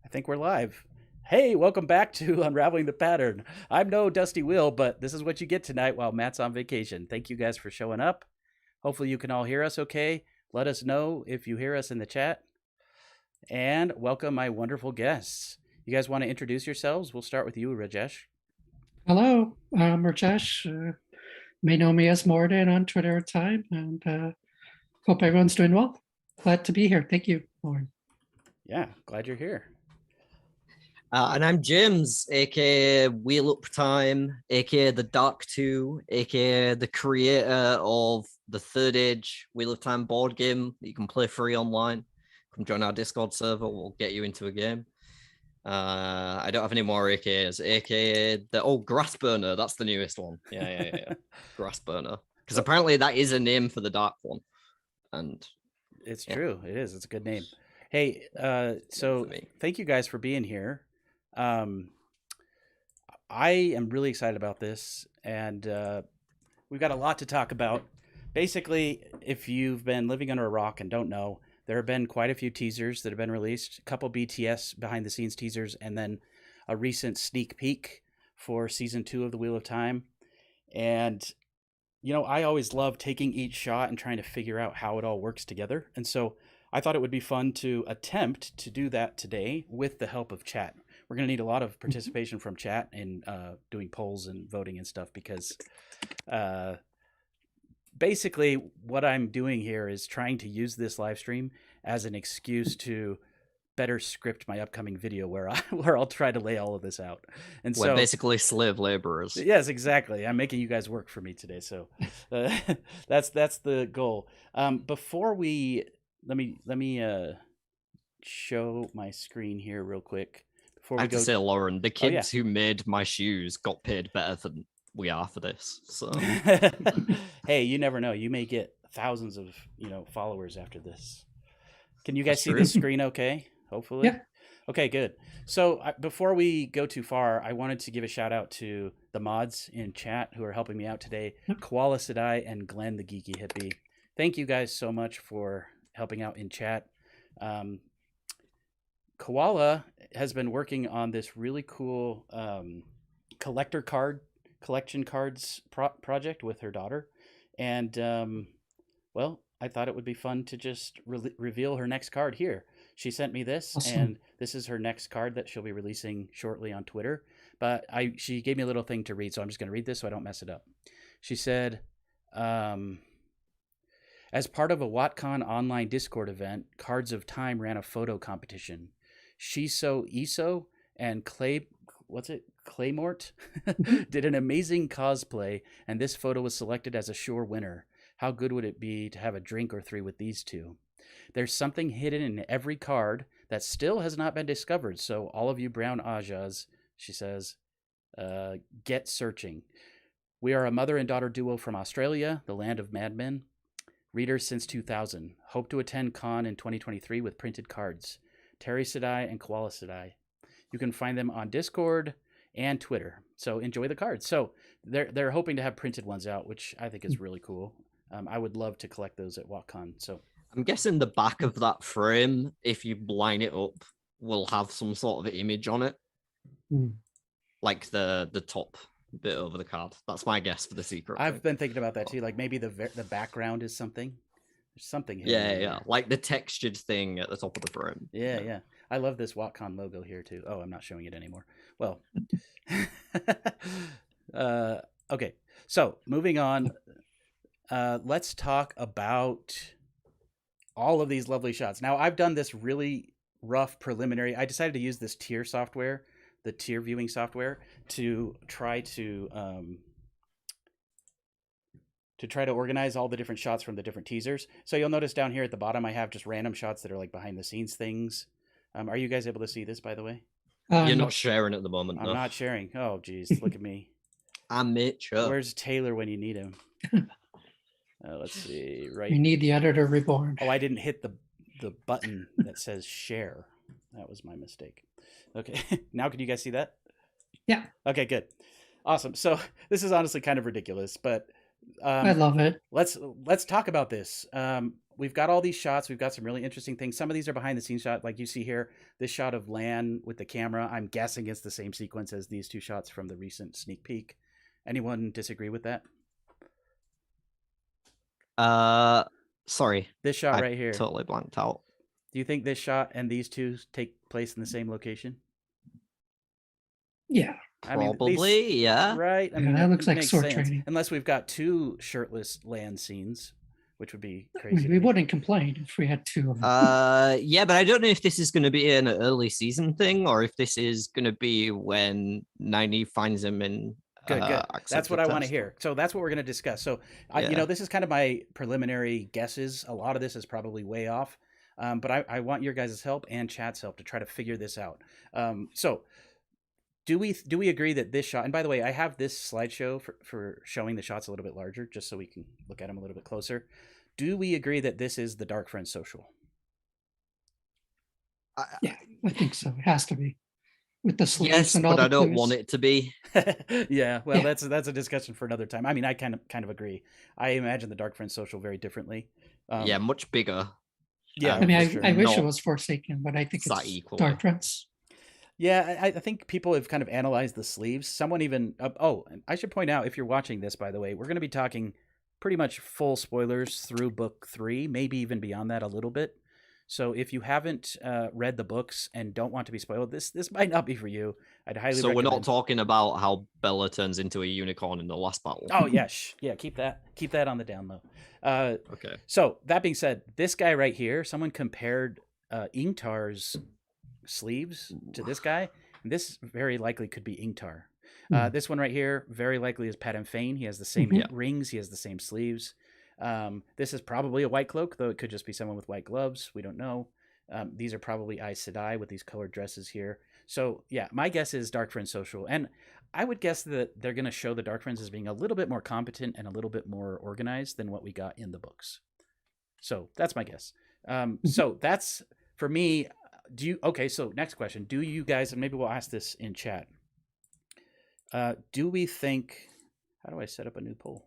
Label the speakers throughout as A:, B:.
A: I think we're live. Hey, welcome back to Unraveling the Pattern. I'm no Dusty Will, but this is what you get tonight while Matt's on vacation. Thank you guys for showing up. Hopefully, you can all hear us okay. Let us know if you hear us in the chat. And welcome my wonderful guests. You guys want to introduce yourselves? We'll start with you, Rajesh.
B: Hello, I'm Rajesh. May know me as Morden on Twitter at time, and hope everyone's doing well. Glad to be here. Thank you, Lauren.
A: Yeah, glad you're here.
C: And I'm James, aka Wheel Up Time, aka The Dark 2, aka the creator of the Third Age Wheel of Time board game that you can play free online. Come join our Discord server, we'll get you into a game. I don't have any more AKAs. AKA the Grass Burner, that's the newest one. Yeah. Grass Burner. Because apparently that is a name for the dark one. And
A: it's true. It is. It's a good name. Hey, so thank you guys for being here. I am really excited about this, and we've got a lot to talk about. Basically, if you've been living under a rock and don't know, there have been quite a few teasers that have been released, a couple BTS behind-the-scenes teasers, and then a recent sneak peek for Season 2 of The Wheel of Time. And, you know, I always love taking each shot and trying to figure out how it all works together. And so I thought it would be fun to attempt to do that today with the help of chat. We're going to need a lot of participation from chat in doing polls and voting and stuff because basically what I'm doing here is trying to use this live stream as an excuse to better script my upcoming video where I'll try to lay all of this out. And
C: we're basically slave laborers.
A: Yes, exactly. I'm making you guys work for me today. So that's the goal. Before we let me show my screen here real quick.
C: I have to say, Lauren, the kids who made my shoes got paid better than we are for this. So
A: hey, you never know. You may get thousands of followers after this. Can you guys see the screen okay? Hopefully.
B: Yeah.
A: Okay, good. So before we go too far, I wanted to give a shout out to the mods in chat who are helping me out today. Koala Sedai and Glenn the Geeky Hippie. Thank you guys so much for helping out in chat. Koala has been working on this really cool collection cards project with her daughter. And, well, I thought it would be fun to just reveal her next card here. She sent me this, and this is her next card that she'll be releasing shortly on Twitter. But she gave me a little thing to read, so I'm just going to read this so I don't mess it up. She said, as part of a WatCon online Discord event, Cards of Time ran a photo competition. Shiso Iso and Claymort did an amazing cosplay, and this photo was selected as a sure winner. How good would it be to have a drink or three with these two? There's something hidden in every card that still has not been discovered, so all of you brown Ajas, she says, get searching. We are a mother and daughter duo from Australia, the land of madmen. Readers since 2000. Hope to attend con in 2023 with printed cards. Terry Sedai and Koala Sedai. You can find them on Discord and Twitter. So enjoy the cards. So they're hoping to have printed ones out, which I think is really cool. I would love to collect those at WatCon. So
C: I'm guessing the back of that frame, if you line it up, will have some sort of image on it, like the top bit over the card. That's my guess for the secret.
A: I've been thinking about that too. Like maybe the background is something. There's something here.
C: Yeah. Like the textured thing at the top of the frame.
A: Yeah. I love this WatCon logo here too. Oh, I'm not showing it anymore. Well, okay. So moving on, let's talk about all of these lovely shots. Now, I've done this really rough preliminary. I decided to use this tier software, the tier viewing software, to try to organize all the different shots from the different teasers. So you'll notice down here at the bottom, I have just random shots that are like behind the scenes things. Are you guys able to see this, by the way?
C: You're not sharing at the moment.
A: I'm not sharing. Oh, geez. Look at me.
C: I'm Mitch.
A: Where's Taylor when you need him? Let's see. Right.
B: We need the editor reborn.
A: Oh, I didn't hit the button that says share. That was my mistake. Okay. Now can you guys see that?
B: Yeah.
A: Okay, good. Awesome. So this is honestly kind of ridiculous, but
B: I love it.
A: Let's talk about this. We've got all these shots. We've got some really interesting things. Some of these are behind the scenes shot, like you see here. This shot of Lan with the camera. I'm guessing it's the same sequence as these two shots from the recent sneak peek. Anyone disagree with that?
C: Sorry,
A: This shot
C: I
A: right here.
C: totally blanked out.
A: Do you think this shot and these two take place in the same location?
B: Yeah.
C: Probably, yeah.
A: Right. I mean,
B: that looks like
A: makes
B: sword
A: sense.
B: training.
A: Unless we've got two shirtless Land scenes, which would be
B: I
A: crazy.
B: mean,
A: to
B: we
A: me.
B: wouldn't complain if we had two of them.
C: Yeah, but I don't know if this is going to be an early season thing or if this is going to be when 90 finds him in.
A: Good. That's what I want to
C: test.
A: hear. So that's what we're going to discuss. So,
C: Yeah.
A: this is kind of my preliminary guesses. A lot of this is probably way off, but I want your guys' help and chat's help to try to figure this out. So, do we agree that this shot? And by the way, I have this slideshow for showing the shots a little bit larger, just so we can look at them a little bit closer. Do we agree that this is the Dark Friends social?
B: Yeah, I think so. It has to be. With the sleeves
C: Yes,
B: and all
C: but
B: the
C: I don't
B: clues.
C: want it to be.
A: Yeah, well,
B: Yeah.
A: that's a discussion for another time. I mean, I kind of agree. I imagine the Dark Friends social very differently.
C: Yeah, much bigger.
A: Yeah,
B: I mean,
A: for sure.
B: I wish it
C: Not
B: was Forsaken, but I think
C: that
B: it's
C: equally.
B: Dark Friends.
A: Yeah, I think people have kind of analyzed the sleeves. Someone even and I should point out, if you're watching this, by the way, we're going to be talking pretty much full spoilers through book 3, maybe even beyond that a little bit. So if you haven't read the books and don't want to be spoiled, this might not be for you. I'd highly
C: So
A: recommend.
C: we're not talking about how Bella turns into a unicorn in the last battle.
A: Oh yeah, keep that on the down low.
C: Okay.
A: So that being said, this guy right here, someone compared Ingtar's sleeves to this guy. And this very likely could be Ingtar. This one right here, very likely is Padam Fane. He has the same rings. He has the same sleeves. This is probably a white cloak, though it could just be someone with white gloves. We don't know. These are probably Aes Sedai with these colored dresses here. So yeah, my guess is Dark Friends social. And I would guess that they're going to show the Dark Friends as being a little bit more competent and a little bit more organized than what we got in the books. So that's my guess. So that's, for me, so next question. Do you guys, and maybe we'll ask this in chat, do we think, how do I set up a new poll?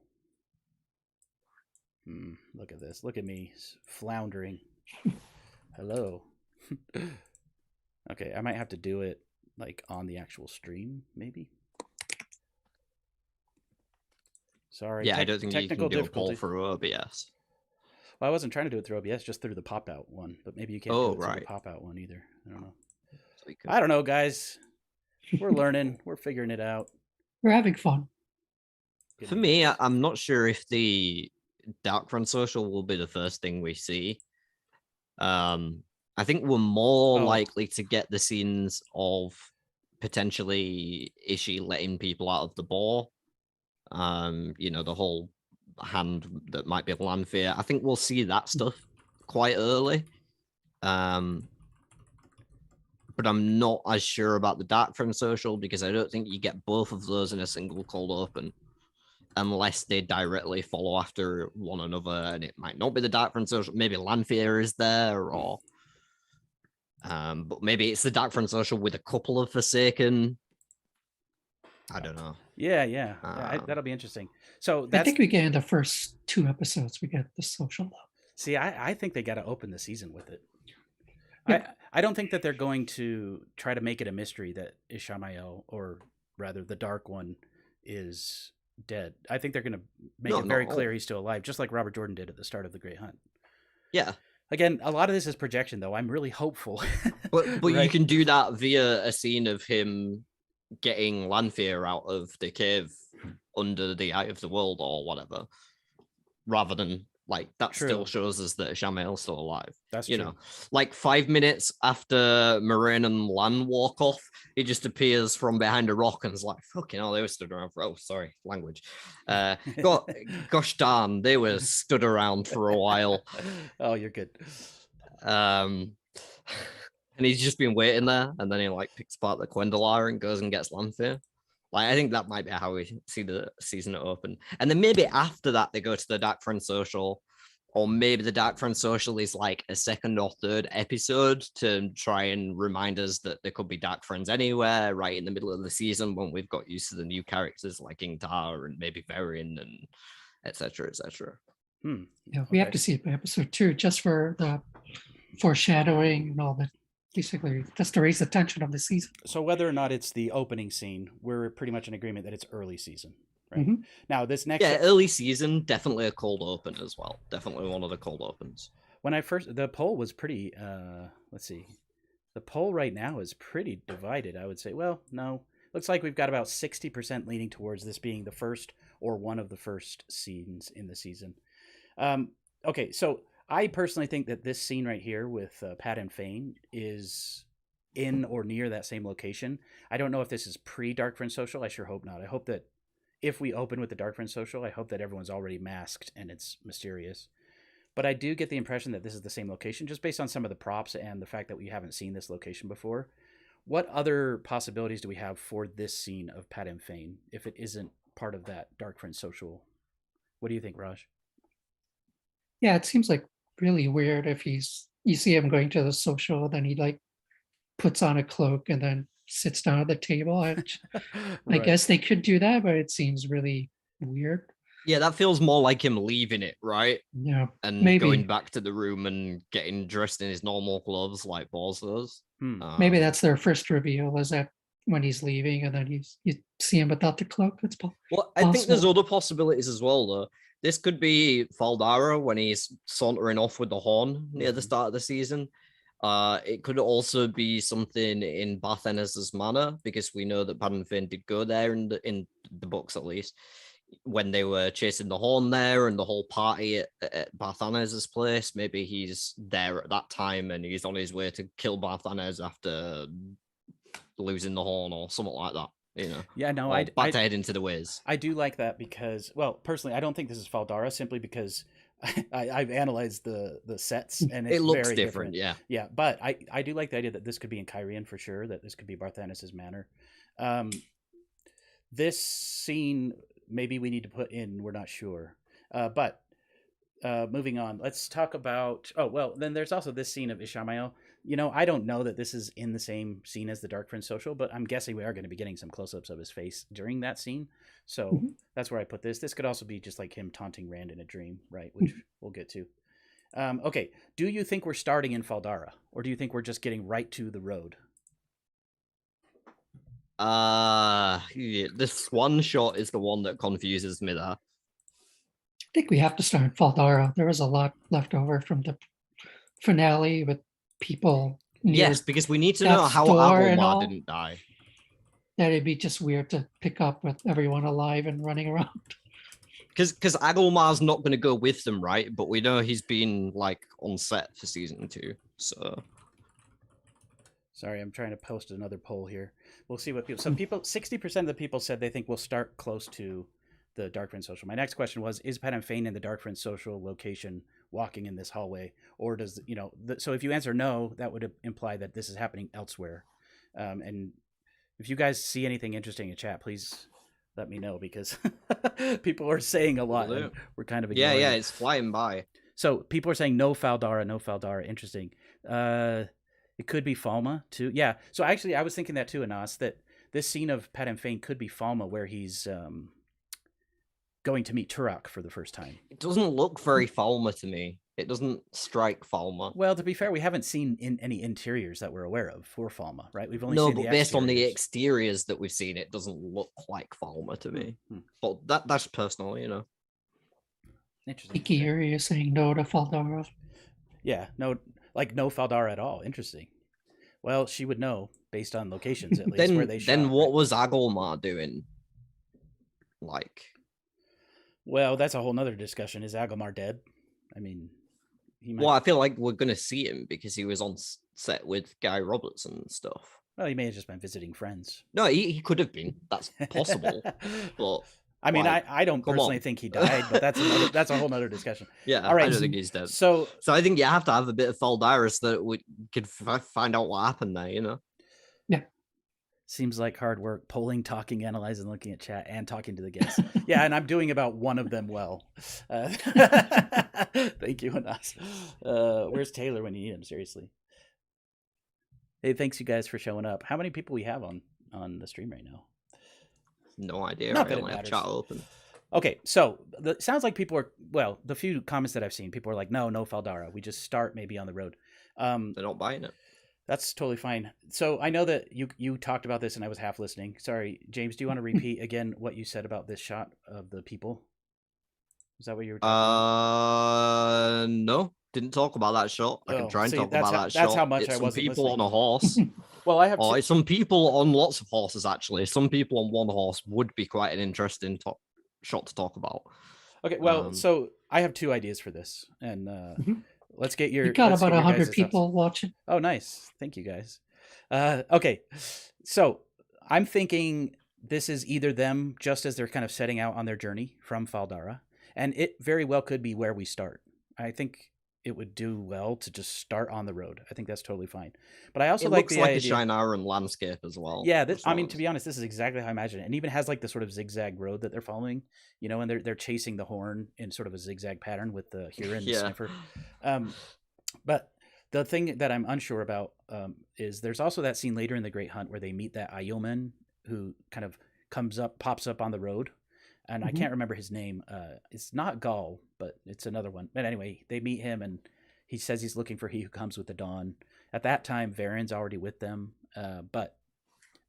A: Look at this. Look at me floundering. Hello. Okay, I might have to do it like on the actual stream, maybe. Sorry.
C: Yeah, I don't think you can do a poll
A: difficulty.
C: through OBS.
A: Well, I wasn't trying to do it through OBS, just through the pop-out one. But maybe you can't do it through the pop-out one either. I don't know. I don't know, guys. We're learning. We're figuring it out.
B: We're having fun.
C: For me, I'm not sure if the Dark Friends social will be the first thing we see. I think we're more likely to get the scenes of potentially Ishii letting people out of the ball. The whole hand that might be a Lanfear. I think we'll see that stuff quite early. But I'm not as sure about the Dark Friends social because I don't think you get both of those in a single cold open unless they directly follow after one another, and it might not be the Dark Friends social. Maybe Lanfear is there, or but maybe it's the Dark Friends social with a couple of Forsaken. I don't know.
A: Yeah, that'll be interesting. So
B: I think we get in the first 2 episodes, we get the social though.
A: See, I think they got to open the season with it.
B: Yeah.
A: I don't think that they're going to try to make it a mystery that Ishamael, or rather the Dark One, is dead. I think they're going to make it very clear he's still alive, just like Robert Jordan did at the start of The Great Hunt.
C: Yeah.
A: Again, a lot of this is projection, though. I'm really hopeful.
C: But
A: Right?
C: you can do that via a scene of him getting Lanfear out of the cave under the Eye of the World or whatever, rather than like that.
A: True.
C: Still shows us that Ishamael's still alive.
A: That's
C: you
A: true.
C: know, like 5 minutes after Moraine and Lan walk off, he just appears from behind a rock and is like, fucking hell, they were stood around for, sorry, language. Gosh darn, they were stood around for a while.
A: Oh, you're good.
C: And he's just been waiting there, and then he like picks apart the Quendalar and goes and gets Lanfear. Like, I think that might be how we see the season open. And then maybe after that, they go to the Dark Friends social, or maybe the Dark Friends social is like a 2nd or 3rd episode to try and remind us that there could be Dark Friends anywhere right in the middle of the season when we've got used to the new characters like Ingtar and maybe Varian and etc., etc.
B: Yeah, we have to see it by episode 2 just for the foreshadowing and all that. Basically, just to raise the tension of the season.
A: So whether or not it's the opening scene, we're pretty much in agreement that it's early season, right?
B: Mhm.
A: Now this next
C: early season, definitely a cold open as well. Definitely one of the cold opens.
A: when I first the poll was pretty let's see. The poll right now is pretty divided, I would say. Well, no. Looks like we've got about 60% leaning towards this being the first or one of the first scenes in the season. Okay, so I personally think that this scene right here with Pat and Fane is in or near that same location. I don't know if this is pre-Dark Friend Social. I sure hope not. I hope that if we open with the Dark Friend Social, I hope that everyone's already masked and it's mysterious. But I do get the impression that this is the same location just based on some of the props and the fact that we haven't seen this location before. What other possibilities do we have for this scene of Pat and Fane if it isn't part of that Dark Friend Social? What do you think, Raj?
B: Yeah, it seems like really weird if you see him going to the social, then he like puts on a cloak and then sits down at the table. I
A: Right.
B: guess they could do that, but it seems really weird.
C: Yeah, that feels more like him leaving it, right?
B: Yeah,
C: And
B: maybe.
C: going back to the room and getting dressed in his normal clothes like Balls does.
B: Maybe that's their first reveal, is that when he's leaving and then you see him without the cloak. It's
C: Well, I think there's
B: possible.
C: other possibilities as well, though. This could be Faldara when he's sauntering off with the horn near the start of the season. It could also be something in Bath Ennis's manor, because we know that Pat and Fane did go there in the books, at least, when they were chasing the horn there and the whole party at Bath Ennis's place. Maybe he's there at that time and he's on his way to kill Bath Ennis after losing the horn or something like that. You know,
A: Yeah, no,
C: or back to head into the ways.
A: I do like that because, well, personally, I don't think this is Faldara simply because I've analyzed the sets and it's
C: It looks
A: very
C: different,
A: different. Yeah, but I do like the idea that this could be in Kyrian for sure, that this could be Barthanes' manor. This scene, maybe we need to put in, we're not sure. But moving on, let's talk about, oh, well, then there's also this scene of Ishamael. You know, I don't know that this is in the same scene as the Dark Friend Social, but I'm guessing we are going to be getting some close-ups of his face during that scene. So that's where I put this. This could also be just like him taunting Rand in a dream, right? Which we'll get to. Okay, do you think we're starting in Faldara, or do you think we're just getting right to the road?
C: Yeah, the Swan shot is the one that confuses me there.
B: I think we have to start in Faldara. There was a lot left over from the finale with people near
C: Yes, because we need to know
B: death's
C: how
B: door and all.
C: Agomar didn't die.
B: that it'd be just weird to pick up with everyone alive and running around.
C: Because Agelmar's not going to go with them, right? But we know he's been like on set for season 2, so.
A: Sorry, I'm trying to post another poll here. We'll see what people. So 60% of the people said they think we'll start close to the Dark Friend Social. My next question was: is Pat and Fane in the Dark Friend Social location, walking in this hallway, or does so if you answer no, that would imply that this is happening elsewhere. And if you guys see anything interesting in chat, please let me know, because people are saying a lot. And we're kind of ignoring
C: yeah,
A: it.
C: it's flying by.
A: So people are saying no Faldara, no Faldara. Interesting. It could be Falma too. Yeah. So actually, I was thinking that too, Anas, that this scene of Pat and Fane could be Falma, where he's going to meet Turok for the first time.
C: It doesn't look very Falma to me. It doesn't strike Falma.
A: Well, to be fair, we haven't seen any interiors that we're aware of for Falma, right? We've only
C: no,
A: seen
C: but based on the exteriors that we've seen, it doesn't look like Falma to me. But that's personal,
A: Interesting.
B: Kyrian is saying no to Faldara.
A: Yeah, no Faldara at all. Interesting. Well, she would know based on locations, at least where they shot.
C: Then what was Agomar doing? Like,
A: well, that's a whole nother discussion. Is Agomar dead? I mean, he might.
C: Well, I feel like we're gonna see him because he was on set with Guy Roberts and stuff.
A: Well, he may have just been visiting friends.
C: No, he could have been. That's possible. But
A: I mean, I don't personally think he died, but that's a whole nother discussion.
C: Yeah,
A: all right,
C: I don't think he's dead.
A: So
C: I think you have to have a bit of Faldara so that we could find out what happened there,
B: Yeah.
A: Seems like hard work, polling, talking, analyzing, looking at chat, and talking to the guests. Yeah, and I'm doing about one of them well. Thank you, Anas. Where's Taylor when you need him? Seriously. Hey, thanks you guys for showing up. How many people we have on the stream right now?
C: No idea.
A: Not
C: I
A: that it
C: only have
A: matters.
C: chat open.
A: Okay, so it sounds like people are, well, the few comments that I've seen, people are like, no Faldara. We just start maybe on the road.
C: They're not buying it.
A: That's totally fine. So I know that you talked about this and I was half listening. Sorry, James, do you want to repeat again what you said about this shot of the people? Is that what you were talking about?
C: No, didn't talk about that shot. I can
A: Oh,
C: try and
A: see,
C: talk about that
A: that's
C: shot.
A: how much
C: It's
A: I
C: some
A: wasn't
C: people
A: listening.
C: on a horse.
A: Well, I have
C: Or it's some people on lots of horses, actually. Some people on one horse would be quite an interesting shot to talk about.
A: Okay, well, so I have 2 ideas for this, and
B: Mhm.
A: let's get your.
B: We got
A: let's
B: about
A: get your
B: 100
A: guys' thoughts.
B: people watching.
A: Oh, nice. Thank you, guys. Okay, so I'm thinking this is either them just as they're kind of setting out on their journey from Faldara, and it very well could be where we start. I think it would do well to just start on the road. I think that's totally fine. But I also
C: It
A: like
C: looks
A: the
C: like
A: idea.
C: a Shinaran landscape as well.
A: Yeah, I mean, to be honest, this is exactly how I imagine it. And even has like the sort of zigzag road that they're following, and they're chasing the horn in sort of a zigzag pattern with the Huron and the sniffer. But the thing that I'm unsure about is there's also that scene later in the Great Hunt where they meet that Ayoman who kind of pops up on the road. And I can't remember his name. It's not Gaul, but it's another one. But anyway, they meet him and he says he's looking for he who comes with the dawn. At that time, Varen's already with them. But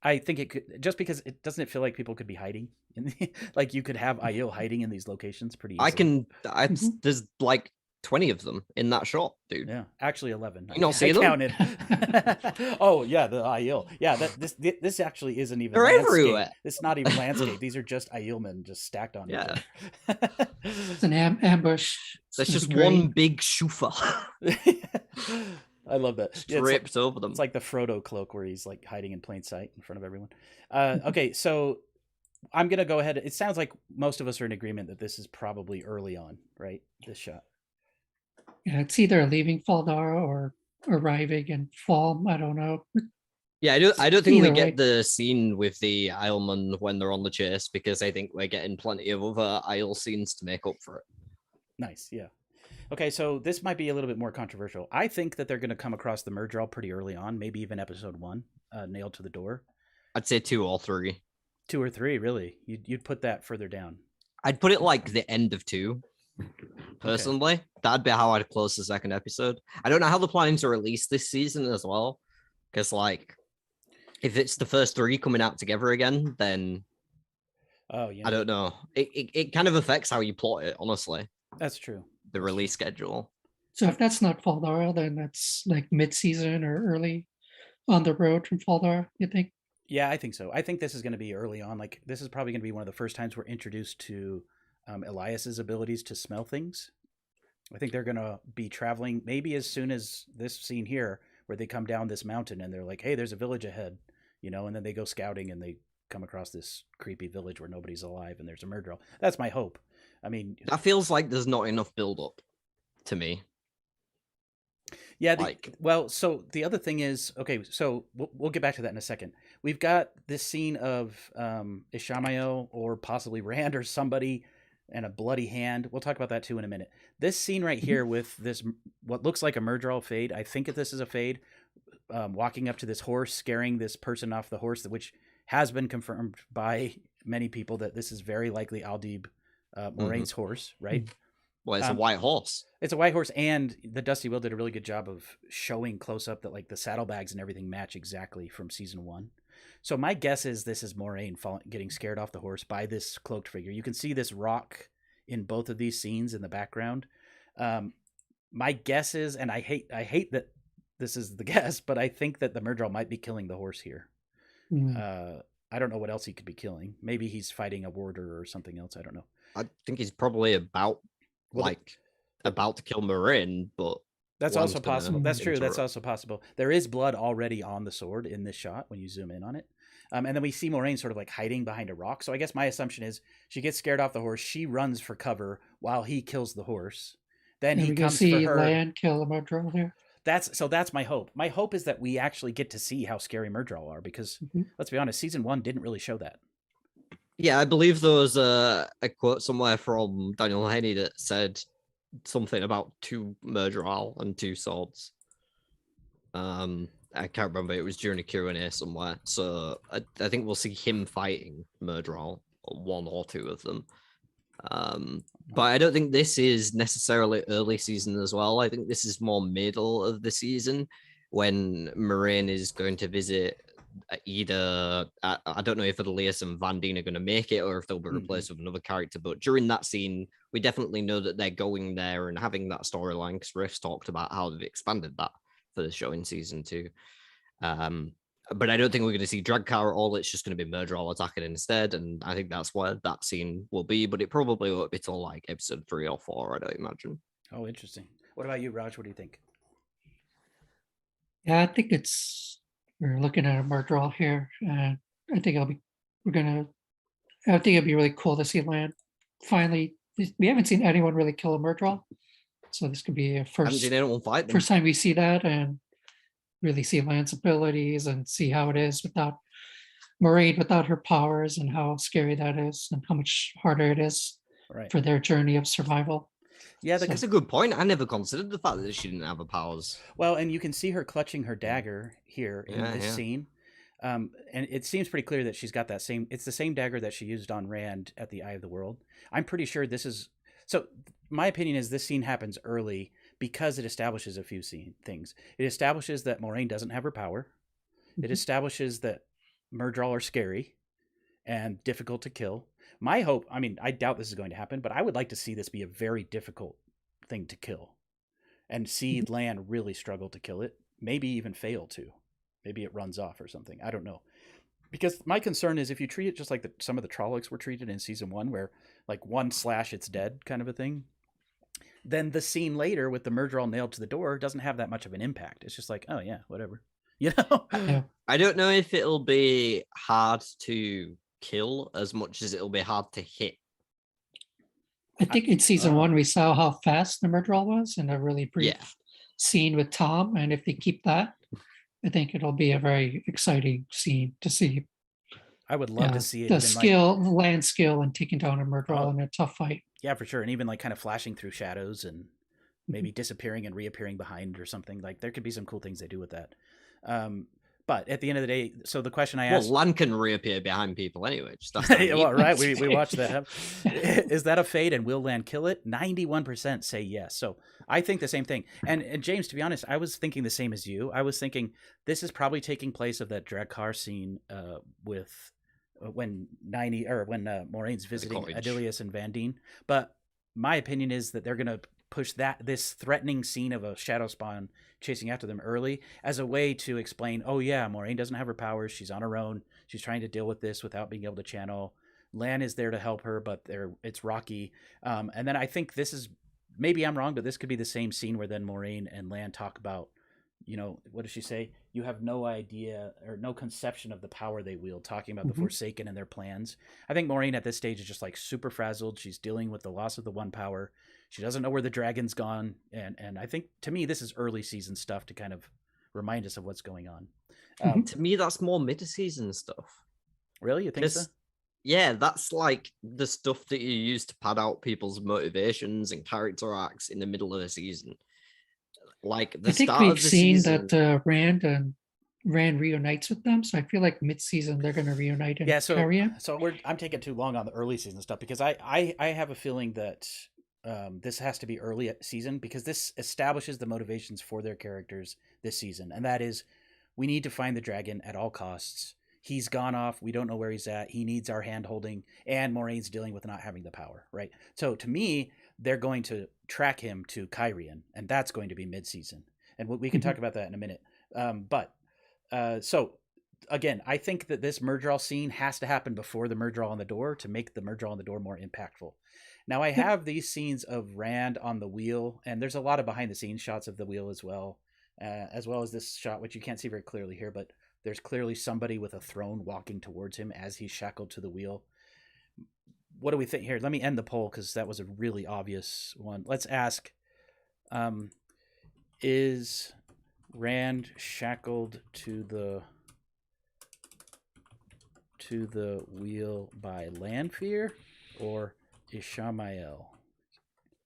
A: I think it could, just because it doesn't feel like people could be hiding like you could have Aiel hiding in these locations pretty easily.
C: There's like 20 of them in that shot, dude.
A: Yeah, actually 11.
C: You not see them?
A: Counted. Oh yeah, the Aiel. Yeah, this actually isn't even
C: They're
A: landscape.
C: everywhere.
A: It's not even landscape. These are just Aielmen just stacked on each other.
B: It's an ambush.
C: There's just
B: great.
C: one big shufa
A: I love that.
C: stripped over them.
A: It's like the Frodo cloak where he's like hiding in plain sight in front of everyone. Okay, so I'm gonna go ahead. It sounds like most of us are in agreement that this is probably early on, right? This shot.
B: Yeah, it's either leaving Faldara or arriving in Fall. I don't know.
C: Yeah, I don't think we
B: Either way.
C: get the scene with the Islemen when they're on the chase because I think we're getting plenty of other Isle scenes to make up for it.
A: Nice, yeah. Okay, so this might be a little bit more controversial. I think that they're going to come across the Murdral pretty early on, maybe even episode 1, nailed to the door.
C: I'd say 2 or 3.
A: 2 or 3, really? You'd put that further down?
C: I'd put it like the end of 2. Personally, that'd be how I'd close the second episode. I don't know how they're planning to release this season as well, because like, if it's the first 3 coming out together again, then I don't know. It kind of affects how you plot it, honestly.
A: That's true.
C: The release schedule.
B: So if that's not Faldara, then that's like mid-season or early on the road from Faldara, you think?
A: Yeah, I think so. I think this is going to be early on. Like, this is probably going to be one of the first times we're introduced to Elias's abilities to smell things. I think they're going to be traveling maybe as soon as this scene here, where they come down this mountain and they're like, hey, there's a village ahead, and then they go scouting and they come across this creepy village where nobody's alive and there's a murder. That's my hope. I mean,
C: that feels like there's not enough build up to me.
A: Yeah. So the other thing is, okay, so we'll get back to that in a second. We've got this scene of Ishamael or possibly Rand or somebody and a bloody hand. We'll talk about that too in a minute. This scene right here with this, what looks like a Murdral fade. I think that this is a fade, walking up to this horse, scaring this person off the horse, which has been confirmed by many people that this is very likely Aldib Moraine's horse, right?
C: Well, it's a white horse.
A: It's a white horse, and the Dusty Will did a really good job of showing close up that like the saddlebags and everything match exactly from season 1. So my guess is this is Moraine getting scared off the horse by this cloaked figure. You can see this rock in both of these scenes in the background. My guess is, and I hate that this is the guess, but I think that the Murdral might be killing the horse here. I don't know what else he could be killing. Maybe he's fighting a warder or something else. I don't know.
C: I think he's probably about to kill Moraine, but
A: that's also possible. That's true. That's also possible. There is blood already on the sword in this shot when you zoom in on it. And then we see Moraine sort of like hiding behind a rock. So I guess my assumption is she gets scared off the horse. She runs for cover while he kills the horse. Then he comes for her.
B: Land kill a Murdral here.
A: That's my hope. My hope is that we actually get to see how scary Murdral are, because let's be honest, season 1 didn't really show that.
C: Yeah, I believe there was a quote somewhere from Daniel Haney that said something about 2 Murdral and 2 swords. I can't remember. It was during a Q&A somewhere. So I think we'll see him fighting Murdral, 1 or 2 of them. But I don't think this is necessarily early season as well. I think this is more middle of the season when Moraine is going to visit either I don't know if Elias and Van Dien are going to make it or if they'll be replaced with another character. But during that scene, we definitely know that they're going there and having that storyline because Riff's talked about how they've expanded that for the show in season 2. But I don't think we're going to see Dragcar at all. It's just going to be Murderall attacking instead. And I think that's where that scene will be. But it probably won't be till like episode 3 or 4, I don't imagine.
A: Oh, interesting. What about you, Raj? What do you think?
B: Yeah, I think we're looking at a Murderall here. And I think I think it'd be really cool to see Lan finally. We haven't seen anyone really kill a Murderall. So this could be a
C: Haven't seen anyone fight them.
B: first time we see that and really see Lan's abilities and see how it is without Moraine, without her powers, and how scary that is and how much harder it is for their journey of survival.
A: Yeah,
C: that's a good point. I never considered the fact that she didn't have her powers.
A: Well, and you can see her clutching her dagger here in this scene. And it seems pretty clear that she's got that same, it's the same dagger that she used on Rand at the Eye of the World. I'm pretty sure this is, so my opinion is this scene happens early because it establishes a few things. It establishes that Moraine doesn't have her power. It establishes that Murderall are scary and difficult to kill. My hope, I mean, I doubt this is going to happen, but I would like to see this be a very difficult thing to kill and see Lan really struggle to kill it, maybe even fail to. Maybe it runs off or something. I don't know. Because my concern is if you treat it just like some of the Trollocs were treated in season 1, where like one slash, it's dead kind of a thing, then the scene later with the Murderall nailed to the door doesn't have that much of an impact. It's just like, oh yeah, whatever. You know?
B: Yeah.
C: I don't know if it'll be hard to kill as much as it'll be hard to hit.
B: I think in season 1 we saw how fast the Murderall was in a really brief scene with Tom, and if they keep that, I think it'll be a very exciting scene to see.
A: I would love to see it.
B: The skill, the land skill, and taking down a Murderall in a tough fight.
A: Yeah, for sure. And even like kind of flashing through shadows and maybe disappearing and reappearing behind or something. Like there could be some cool things they do with that. But at the end of the day, so the question I asked...
C: Well, Lan can reappear behind people anyway.
A: Well, right, we watched that. Is that a fate and will Lan kill it? 91% say yes. So I think the same thing. And James, to be honest, I was thinking the same as you. I was thinking this is probably taking place of that Dragcar scene with... when Moraine's visiting Adilius and Van Dien. But my opinion is that they're going to push this threatening scene of a shadow spawn chasing after them early as a way to explain, oh yeah, Moraine doesn't have her powers. She's on her own. She's trying to deal with this without being able to channel. Lan is there to help her, but it's rocky. And then I think this is, maybe I'm wrong, but this could be the same scene where then Moraine and Lan talk about, you know, what does she say? You have no idea or no conception of the power they wield, talking about the Forsaken and their plans. I think Moraine at this stage is just like super frazzled. She's dealing with the loss of the one power. She doesn't know where the dragon's gone. And I think, to me, this is early season stuff to kind of remind us of what's going on.
C: To me, that's more mid-season stuff.
A: Really? You think so?
C: Yeah, that's like the stuff that you use to pad out people's motivations and character arcs in the middle of the season. Like the
B: I think
C: start
B: we've
C: of the
B: seen
C: season...
B: that Rand reunites with them, so I feel like mid-season they're going to reunite in Kyrian.
A: So I'm taking too long on the early season stuff because I have a feeling that this has to be early season because this establishes the motivations for their characters this season, and that is we need to find the dragon at all costs. He's gone off. We don't know where he's at. He needs our hand holding, and Moraine's dealing with not having the power, right? So to me, they're going to track him to Kyrian, and that's going to be mid-season. And we can talk about that in a minute. So again, I think that this Murderall scene has to happen before the Murderall on the door to make the Murderall on the door more impactful. Now I have these scenes of Rand on the wheel, and there's a lot of behind-the-scenes shots of the wheel as well as this shot, which you can't see very clearly here, but there's clearly somebody with a throne walking towards him as he's shackled to the wheel. What do we think here? Let me end the poll because that was a really obvious one. Let's ask, is Rand shackled to the wheel by Lanfear or Ishamael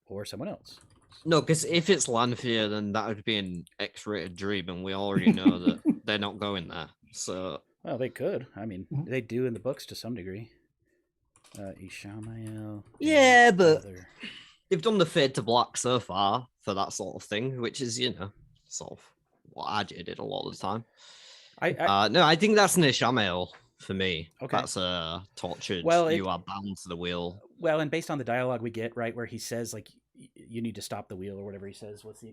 A: or someone else?
C: No, because if it's Lanfear, then that would be an X-rated dream, and we already know that they're not going there. So,
A: well, they could. I mean, they do in the books to some degree. Ishamael.
C: Yeah, but
A: other.
C: they've done the fade to black so far for that sort of thing, which is, sort of what I did a lot of the time. No, I think that's an Ishamael for me.
A: Okay.
C: That's a tortured.
A: Well,
C: you are bound to the wheel.
A: Well, and based on the dialogue we get, right, where he says like you need to stop the wheel or whatever he says. What's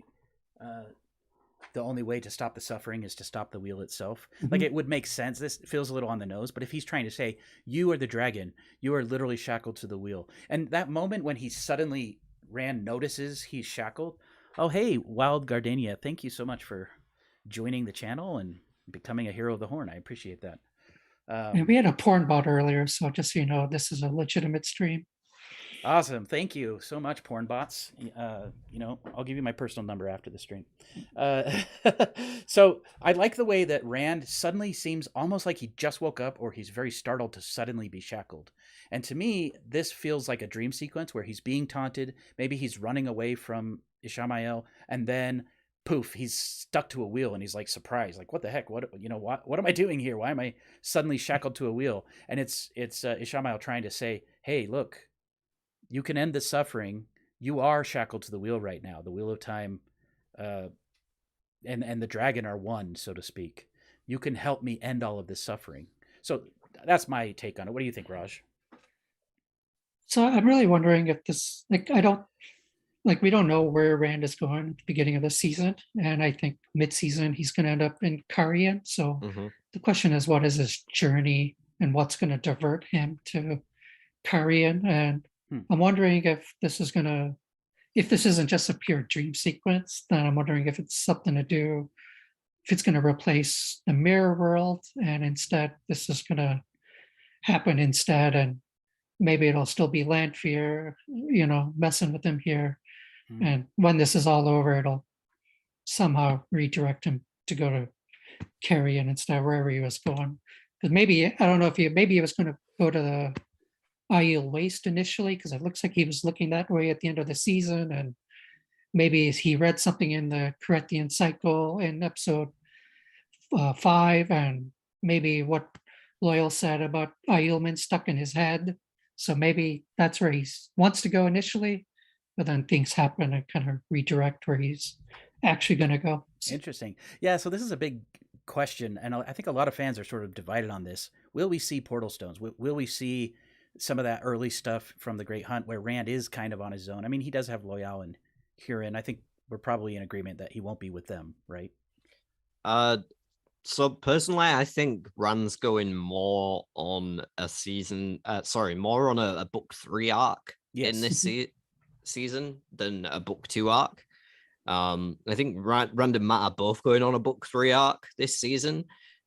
A: the only way to stop the suffering is to stop the wheel itself. Like it would make sense. This feels a little on the nose, but if he's trying to say you are the dragon, you are literally shackled to the wheel, and that moment when he suddenly Rand notices he's shackled. Oh, hey, Wild Gardenia, thank you so much for joining the channel and becoming a hero of the Horn. I appreciate that.
B: And we had a porn bot earlier, so just so you know, this is a legitimate stream.
A: Awesome. Thank you so much, porn bots. I'll give you my personal number after the stream. So I like the way that Rand suddenly seems almost like he just woke up or he's very startled to suddenly be shackled. And to me, this feels like a dream sequence where he's being taunted. Maybe he's running away from Ishamael, and then poof, he's stuck to a wheel and he's like surprised, like what the heck? What am I doing here? Why am I suddenly shackled to a wheel? And it's Ishamael trying to say, hey, look, you can end the suffering. You are shackled to the wheel right now. The wheel of time, and the dragon are one, so to speak. You can help me end all of this suffering. So that's my take on it. What do you think, Raj?
B: So I'm really wondering if this, we don't know where Rand is going at the beginning of the season, and I think mid-season he's going to end up in Kyrian. So the question is, what is his journey, and what's going to divert him to Kyrian? And I'm wondering if this isn't just a pure dream sequence, then I'm wondering if it's something to do, if it's going to replace the mirror world, and instead this is going to happen instead, and maybe it'll still be Lanfear, messing with him here. And when this is all over, it'll somehow redirect him to go to Kyrian instead of wherever he was going. Because maybe, I don't know if maybe he was going to go to the Aiel Waste initially, because it looks like he was looking that way at the end of the season, and maybe he read something in the Corinthian cycle in episode 5, and maybe what Loyal said about Aielman stuck in his head. So maybe that's where he wants to go initially, but then things happen and kind of redirect where he's actually going to go.
A: Interesting. Yeah, so this is a big question, and I think a lot of fans are sort of divided on this. Will we see portal stones? Will we see some of that early stuff from the Great Hunt where Rand is kind of on his own? I mean, he does have Loyal and Kyrian. I think we're probably in agreement that he won't be with them, right?
C: So personally, I think Rand's going more on a season, more on a book 3 arc in this season than a book 2 arc. I think Rand and Matt are both going on a book 3 arc this season,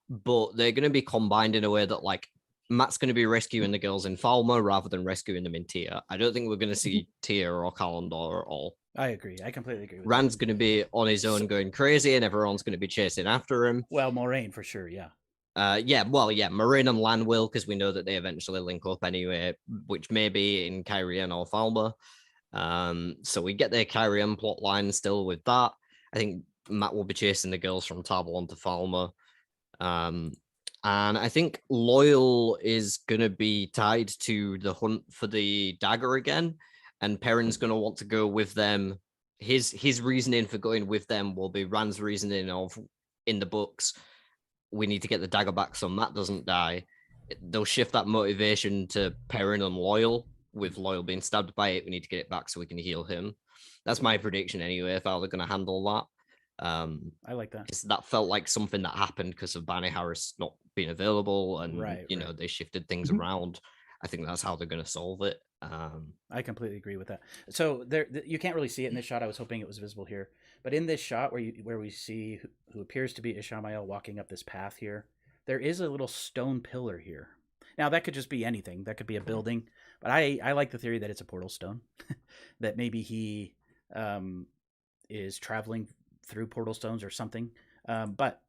C: but they're going to be combined in a way that like Matt's going to be rescuing the girls in Falmer rather than rescuing them in Tyr. I don't think we're going to see Tyr or Calendar at all.
A: I agree. I completely agree with
C: Rand's going to be on his own going crazy, and everyone's going to be chasing after him.
A: Well, Moraine for sure, yeah.
C: Moraine and Lan will, because we know that they eventually link up anyway, which may be in Kyrian or Falmer. So we get their Kyrian plot line still with that. I think Matt will be chasing the girls from Tarvalon to Falmer. And I think Loyal is going to be tied to the hunt for the dagger again, and Perrin's going to want to go with them. His reasoning for going with them will be Rand's reasoning of, in the books, we need to get the dagger back so Matt doesn't die. They'll shift that motivation to Perrin and Loyal, with Loyal being stabbed by it. We need to get it back so we can heal him. That's my prediction anyway, if how they're going to handle that.
A: I like that.
C: That felt like something that happened because of Barney Harris not being available, and they shifted things around. I think that's how they're going to solve it.
A: I completely agree with that. So you can't really see it in this shot. I was hoping it was visible here, but in this shot where we see who appears to be Ishamael walking up this path here, there is a little stone pillar here. Now that could just be anything. That could be a building, but I like the theory that it's a portal stone, that maybe he is traveling through portal stones or something. But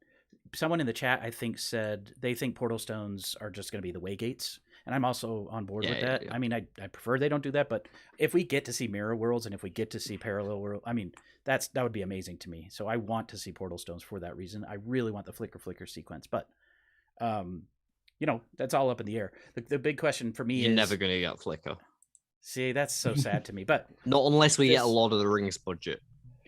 A: someone in the chat, I think, said they think portal stones are just going to be the way gates. And I'm also on board with that. Yeah. I mean, I prefer they don't do that, but if we get to see mirror worlds and if we get to see parallel world, I mean, that would be amazing to me. So I want to see portal stones for that reason. I really want the flicker sequence, but that's all up in the air. The big question for me
C: You're
A: is
C: never going to get Flicker.
A: See, that's so sad to me. But
C: Not unless we get a
A: this-
C: Lord of the Rings budget.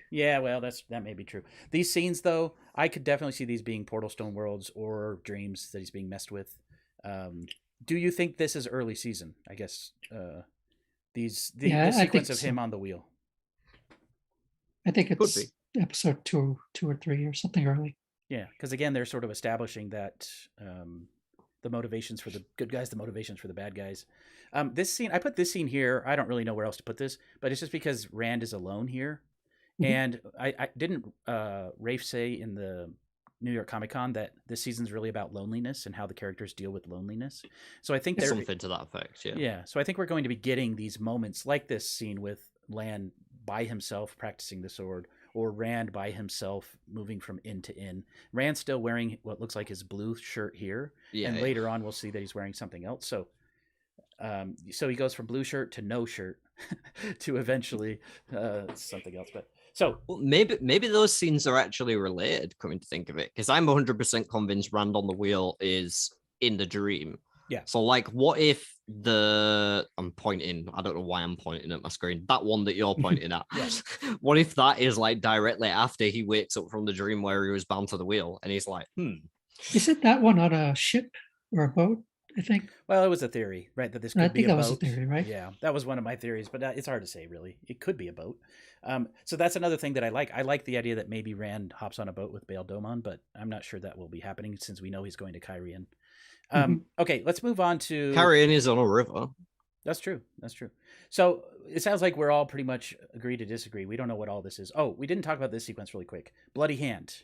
A: yeah, well, that may be true. These scenes, though, I could definitely see these being Portal Stone worlds or dreams that he's being messed with. Do you think this is early season? I guess the
B: I
A: sequence
B: think
A: of him
B: so.
A: on the wheel.
B: I think
C: Could
B: it's episode two or three or something early.
A: Yeah, because again, they're sort of establishing that the motivations for the good guys, the motivations for the bad guys. This scene, I put this scene here. I don't really know where else to put this, but it's just because Rand is alone here.
B: Mhm.
A: And I didn't Rafe say in the New York Comic Con that this season's really about loneliness and how the characters deal with loneliness. So I think
C: There's
A: they're
C: something to that effect, yeah.
A: Yeah, so I think we're going to be getting these moments like this scene with Lan by himself practicing the sword, or Rand by himself moving from inn to inn. Rand's still wearing what looks like his blue shirt here,
C: Yeah,
A: and
C: yeah.
A: later on we'll see that he's wearing something else. So, so he goes from blue shirt to no shirt to eventually something else. But so
C: Well, maybe those scenes are actually related, coming to think of it, because I'm 100% convinced Rand on the wheel is in the dream.
A: Yeah.
C: So, like, what if I'm pointing, I don't know why I'm pointing at my screen, that one that you're pointing at.
A: Yes.
C: What if that is like directly after he wakes up from the dream where he was bound to the wheel and he's like,
B: Is it that one on a ship or a boat? I think.
A: Well, it was a theory, right? That this could
B: I
A: be
B: think
A: a
B: that
A: boat.
B: was a theory, right?
A: Yeah, that was one of my theories, but it's hard to say, really. It could be a boat. So that's another thing that I like. I like the idea that maybe Rand hops on a boat with Bail Domon, but I'm not sure that will be happening since we know he's going to Kyrian. Okay, let's move on to...
C: Kyrian is on a river.
A: That's true. That's true. So it sounds like we're all pretty much agree to disagree. We don't know what all this is. Oh, we didn't talk about this sequence really quick. Bloody hand.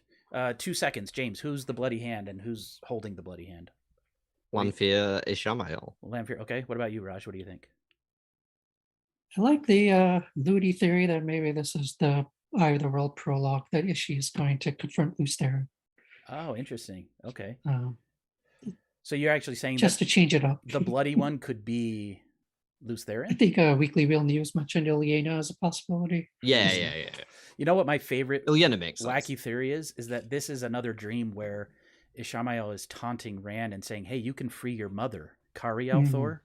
A: 2 seconds. James, who's the bloody hand and who's holding the bloody hand?
C: Lanfear Ishamael.
A: Lanfear. Okay. What about you, Raj? What do you think?
B: I like the Ludi theory that maybe this is the Eye of the World prologue that Ishii is going to confront Luthera.
A: Oh, interesting. Okay.
B: Um,
A: So you're actually saying
B: just
A: that
B: to change it up.
A: the bloody one could be
B: I
A: Luthera?
B: think Weekly Real News mentioned Ilyena as a possibility.
C: Yeah.
A: You know what my favorite
C: Ilyena makes sense.
A: wacky theory is that this is another dream where Ishamael is taunting Rand and saying, hey, you can free your mother, Cariel Thor.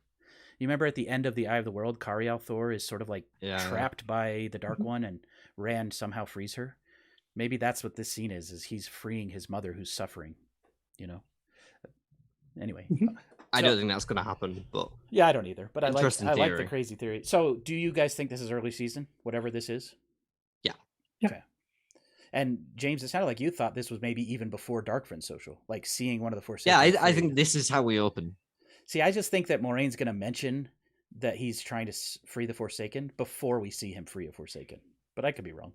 A: You remember at the end of the Eye of the World, Cariel Thor is sort of like trapped by the Dark One and Rand somehow frees her. Maybe that's what this scene is he's freeing his mother who's suffering, Anyway.
C: I don't think that's going to happen, but...
A: Yeah, I don't either, but I like the
C: theory.
A: crazy theory. So do you guys think this is early season, whatever this is?
C: Yeah.
A: Okay. And James, it sounded like you thought this was maybe even before Darkfriend Social, like seeing one of the Forsaken.
C: Yeah, I think this is how we open.
A: See, I just think that Moraine's going to mention that he's trying to free the Forsaken before we see him free a Forsaken. But I could be wrong.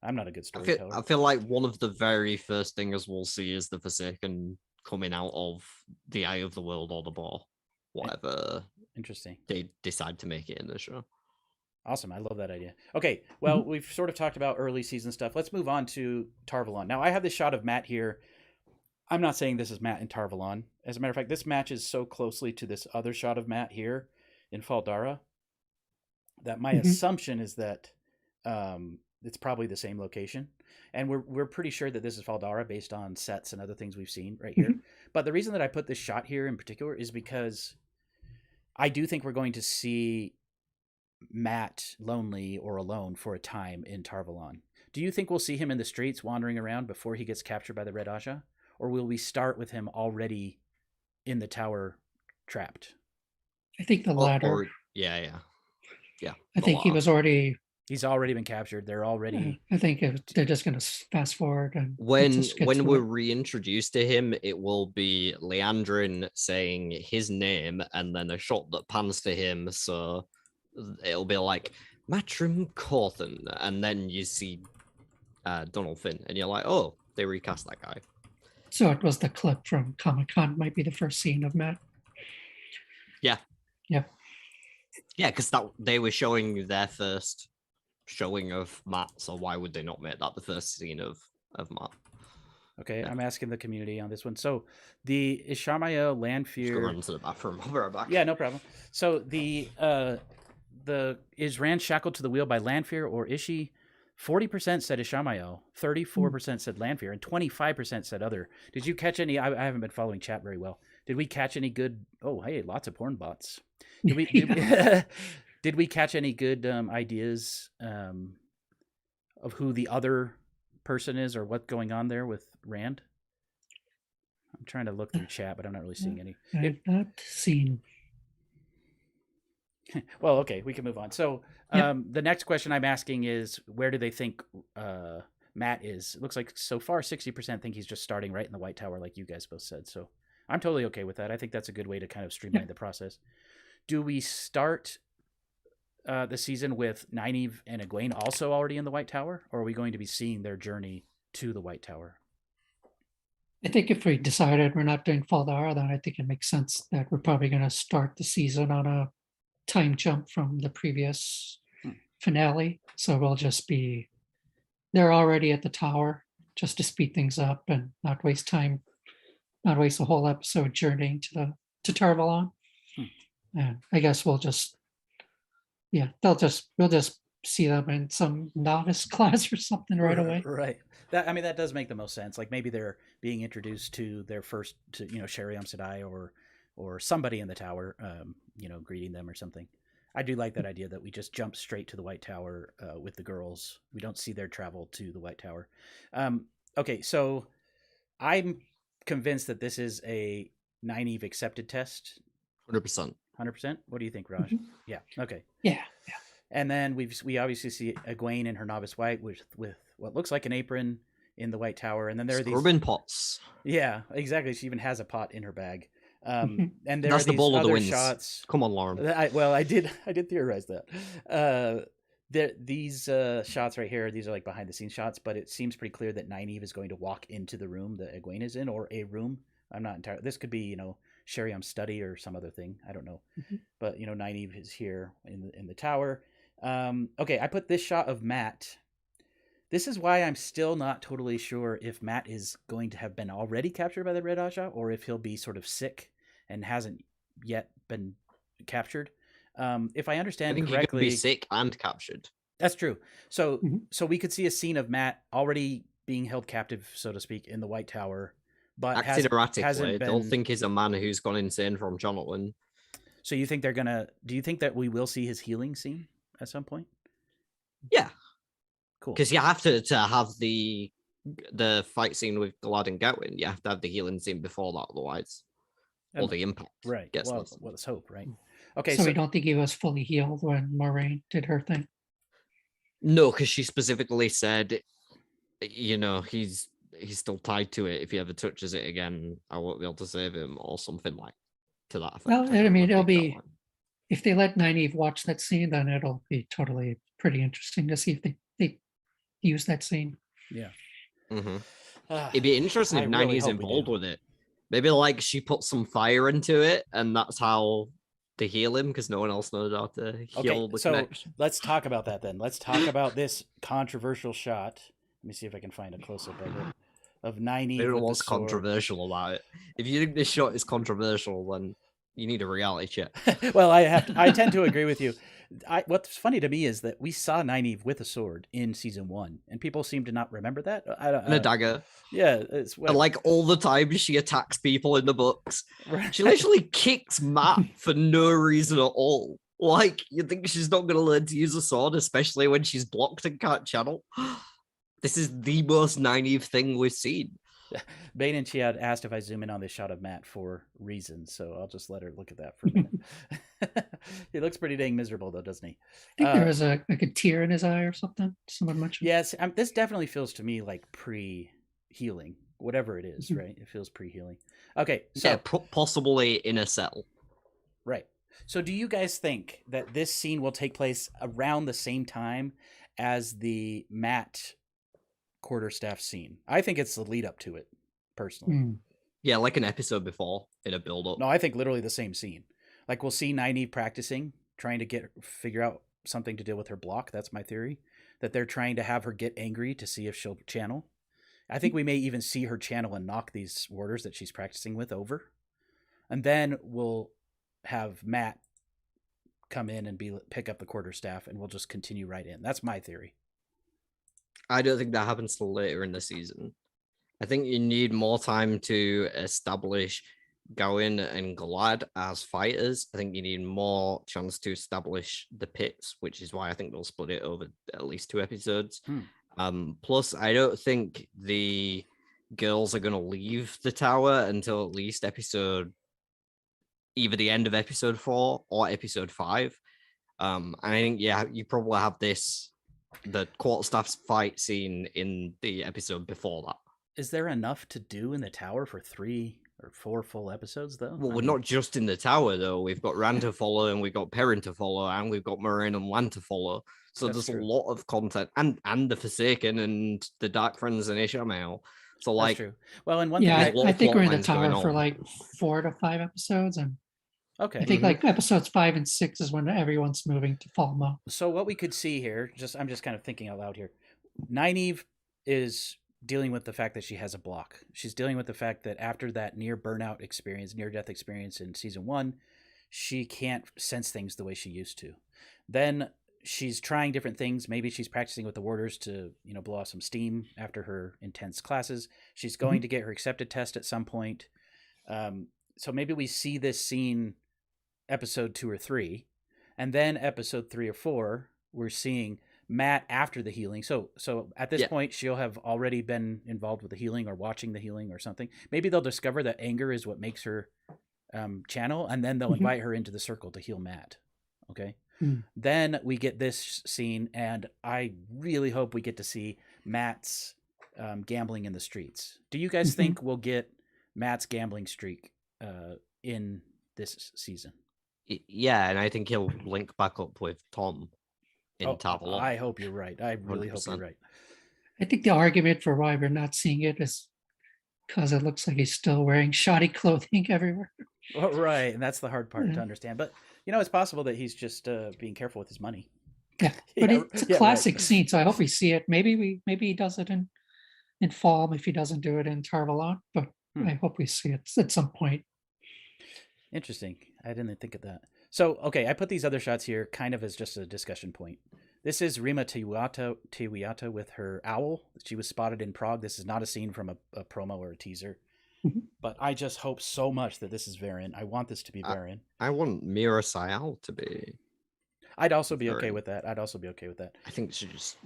A: I'm not a good storyteller.
C: I feel like one of the very first things we'll see is the Forsaken coming out of the Eye of the World or the Ball, whatever.
A: Interesting.
C: They decide to make it in the show.
A: Awesome. I love that idea. Okay. Well, we've sort of talked about early season stuff. Let's move on to Tarvalon. Now, I have this shot of Matt here. I'm not saying this is Matt in Tarvalon. As a matter of fact, this matches so closely to this other shot of Matt here in Faldara that my assumption is that it's probably the same location. And we're pretty sure that this is Faldara based on sets and other things we've seen right here. But the reason that I put this shot here in particular is because I do think we're going to see Matt lonely or alone for a time in Tarvalon. Do you think we'll see him in the streets wandering around before he gets captured by the Red Aja? Or will we start with him already in the tower trapped?
B: I think the latter.
C: Yeah.
B: I think he was already...
A: He's already been captured. They're already...
B: I think they're just going to fast forward. And
C: when we're reintroduced to him, it will be Leandrin saying his name and then a shot that pans to him. So it'll be like, Matrim Corthan. And then you see Donald Finn. And you're like, oh, they recast that guy.
B: So it was the clip from Comic-Con, might be the first scene of Matt.
C: Yeah.
B: Yeah.
C: Yeah, because they were showing their first showing of Matt, so why would they not make that the first scene of Matt?
A: Okay, I'm asking the community on this one. So the Ishamael Lanfear...
C: Just go run to the bathroom. I'll be right back.
A: Yeah, no problem. So the is Rand shackled to the wheel by Lanfear or Ishii? 40% said Ishamael, 34% said Lanfear, and 25% said other. Did you catch any? I haven't been following chat very well. Did we catch any good? Oh, hey, lots of porn bots. Did we? Did we catch any good ideas of who the other person is or what's going on there with Rand? I'm trying to look through chat, but I'm not really seeing any.
B: I've not seen.
A: Well, okay, we can move on. So the next question I'm asking is, where do they think Matt is? It looks like so far 60% think he's just starting right in the White Tower, like you guys both said. So I'm totally okay with that. I think that's a good way to kind of streamline the process. Do we start the season with Nynaeve and Egwene also already in the White Tower, or are we going to be seeing their journey to the White Tower?
B: I think if we decided we're not doing Faldara, then I think it makes sense that we're probably going to start the season on a time jump from the previous finale. So we'll just be, they're already at the tower just to speed things up and not waste time, not waste a whole episode journeying to Tarvalon. And I guess we'll just, we'll just see them in some novice class or something right away.
A: Right. That does make the most sense. Like maybe they're being introduced to their first, Sheriam Sedai or somebody in the tower, greeting them or something. I do like that idea that we just jump straight to the White Tower with the girls. We don't see their travel to the White Tower. Okay, so I'm convinced that this is a Nynaeve accepted test.
C: 100%.
A: 100%? What do you think, Raj?
B: Mm-hmm.
A: Yeah. Okay.
B: Yeah.
A: And then we obviously see Egwene in her novice white with what looks like an apron in the White Tower, and then there are
C: Scrubbing pots.
A: Yeah, exactly. She even has a pot in her bag. And there
C: That's
A: are
C: the
A: these
C: ball of the
A: other
C: winds.
A: shots.
C: Come on, Lauren.
A: I did theorize that. These shots right here, these are like behind the scenes shots, but it seems pretty clear that Nynaeve is going to walk into the room that Egwene is in, or a room. I'm not entirely. This could be, Sheriam's study or some other thing. I don't know. But Nynaeve is here in the tower. Okay, I put this shot of Matt. This is why I'm still not totally sure if Matt is going to have been already captured by the Red Aja, or if he'll be sort of sick and hasn't yet been captured. If I understand
C: I think
A: correctly,
C: he could be sick and captured.
A: That's true. So we could see a scene of Matt already being held captive, so to speak, in the White Tower, but
C: acting erratically.
A: been...
C: They'll think he's a man who's gone insane from Jonathan.
A: So you think they're gonna? Do you think that we will see his healing scene at some point?
C: Yeah,
A: cool.
C: Because you have to have the fight scene with Glad and Gatwin. You have to have the healing scene before that, otherwise, all the impact.
A: Right.
C: Gets
A: well, let's hope. Right. Okay.
B: So we don't think he was fully healed when Moraine did her thing.
C: No, because she specifically said, he's still tied to it. If he ever touches it again, I won't be able to save him, or something like to that effect.
B: Well, I mean, it'll be, if they let Nynaeve watch that scene, then it'll be totally pretty interesting to see if they use that scene.
A: Yeah.
C: It'd be interesting if Nynaeve's involved with it. Maybe like she put some fire into it, and that's how they heal him, because no one else knows how to heal the connection.
A: Let's talk about that then. Let's talk about this controversial shot. Let me see if I can find a close-up of it. Of Nynaeve.
C: What's controversial about it? If you think this shot is controversial, then you need a reality check.
A: Well, I tend to agree with you. What's funny to me is that we saw Nynaeve with a sword in season 1, and people seem to not remember that.
C: And a dagger.
A: Yeah,
C: and like all the time she attacks people in the books.
A: Right.
C: She literally kicks Matt for no reason at all. Like, you think she's not going to learn to use a sword, especially when she's blocked and can't channel? This is the most Nynaeve thing we've seen.
A: Bane and Chiad asked if I zoom in on this shot of Matt for reasons, so I'll just let her look at that for a minute. He looks pretty dang miserable, though, doesn't he?
B: I think there was a tear in his eye or something. Someone mentioned.
A: Yes, this definitely feels to me like pre-healing, whatever it is, right? It feels pre-healing. Okay, so
C: possibly in a cell.
A: Right. So do you guys think that this scene will take place around the same time as the Matt quarterstaff scene? I think it's the lead up to it, personally.
C: Yeah, like an episode before in a build-up.
A: No, I think literally the same scene. Like we'll see Nynaeve practicing, trying to figure out something to deal with her block. That's my theory. That they're trying to have her get angry to see if she'll channel. I think we may even see her channel and knock these warders that she's practicing with over. And then we'll have Matt come in and pick up the quarterstaff, and we'll just continue right in. That's my theory.
C: I don't think that happens till later in the season. I think you need more time to establish Gawain and Glad as fighters. I think you need more chance to establish the pits, which is why I think they'll split it over at least 2 episodes. Plus, I don't think the girls are going to leave the tower until at least either the end of episode 4 or episode 5. And I think, yeah, you probably have the quarterstaff's fight scene in the episode before that.
A: Is there enough to do in the tower for 3 or 4 full episodes, though?
C: Well, we're not just in the tower, though. We've got Rand to follow, and we've got Perrin to follow, and we've got Moraine and Lan to follow. So
A: That's
C: there's
A: true.
C: a lot of content, and the Forsaken and the Dark Friends and Ishamael. So,
A: That's
C: like,
A: true. Well, and one
B: Yeah,
A: thing
C: There's a lot
B: I
C: of
B: think
C: plot
B: we're in the
C: lines going
B: tower for
C: on.
B: like 4 to 5 episodes, and
A: okay.
B: I think like episodes 5 and 6 is when everyone's moving to Falma.
A: So what we could see here, I'm just kind of thinking out loud here. Nynaeve is dealing with the fact that she has a block. She's dealing with the fact that after that near burnout experience, near death experience in season 1, she can't sense things the way she used to. Then she's trying different things. Maybe she's practicing with the warders to, blow off some steam after her intense classes. She's going to get her accepted test at some point. So maybe we see this scene episode 2 or 3, and then episode 3 or 4, we're seeing Mat after the healing. So at this point, she'll have already been involved with the healing or watching the healing or something. Maybe they'll discover that anger is what makes her channel, and then they'll invite her into the circle to heal Mat. Okay. Then we get this scene, and I really hope we get to see Mat's gambling in the streets. Do you guys think we'll get Mat's gambling streak in this season?
C: Yeah, and I think he'll link back up with Tom in Tarvalon.
A: I hope you're right. I really hope you're right.
B: I think the argument for why we're not seeing it is because it looks like he's still wearing shoddy clothing everywhere.
A: Well, right, and that's the hard part to understand. But it's possible that he's just being careful with his money.
B: Yeah, but it's a classic scene, so I hope we see it. Maybe he does it in Falm if he doesn't do it in Tarvalon, but I hope we see it at some point.
A: Interesting. I didn't think of that. So, okay, I put these other shots here kind of as just a discussion point. This is Rima Tiwiata with her owl. She was spotted in Prague. This is not a scene from a promo or a teaser. But I just hope so much that this is Varen. I want this to be Varen.
C: I want Mira Sayal to be.
A: I'd also be okay with that. I
C: think she just.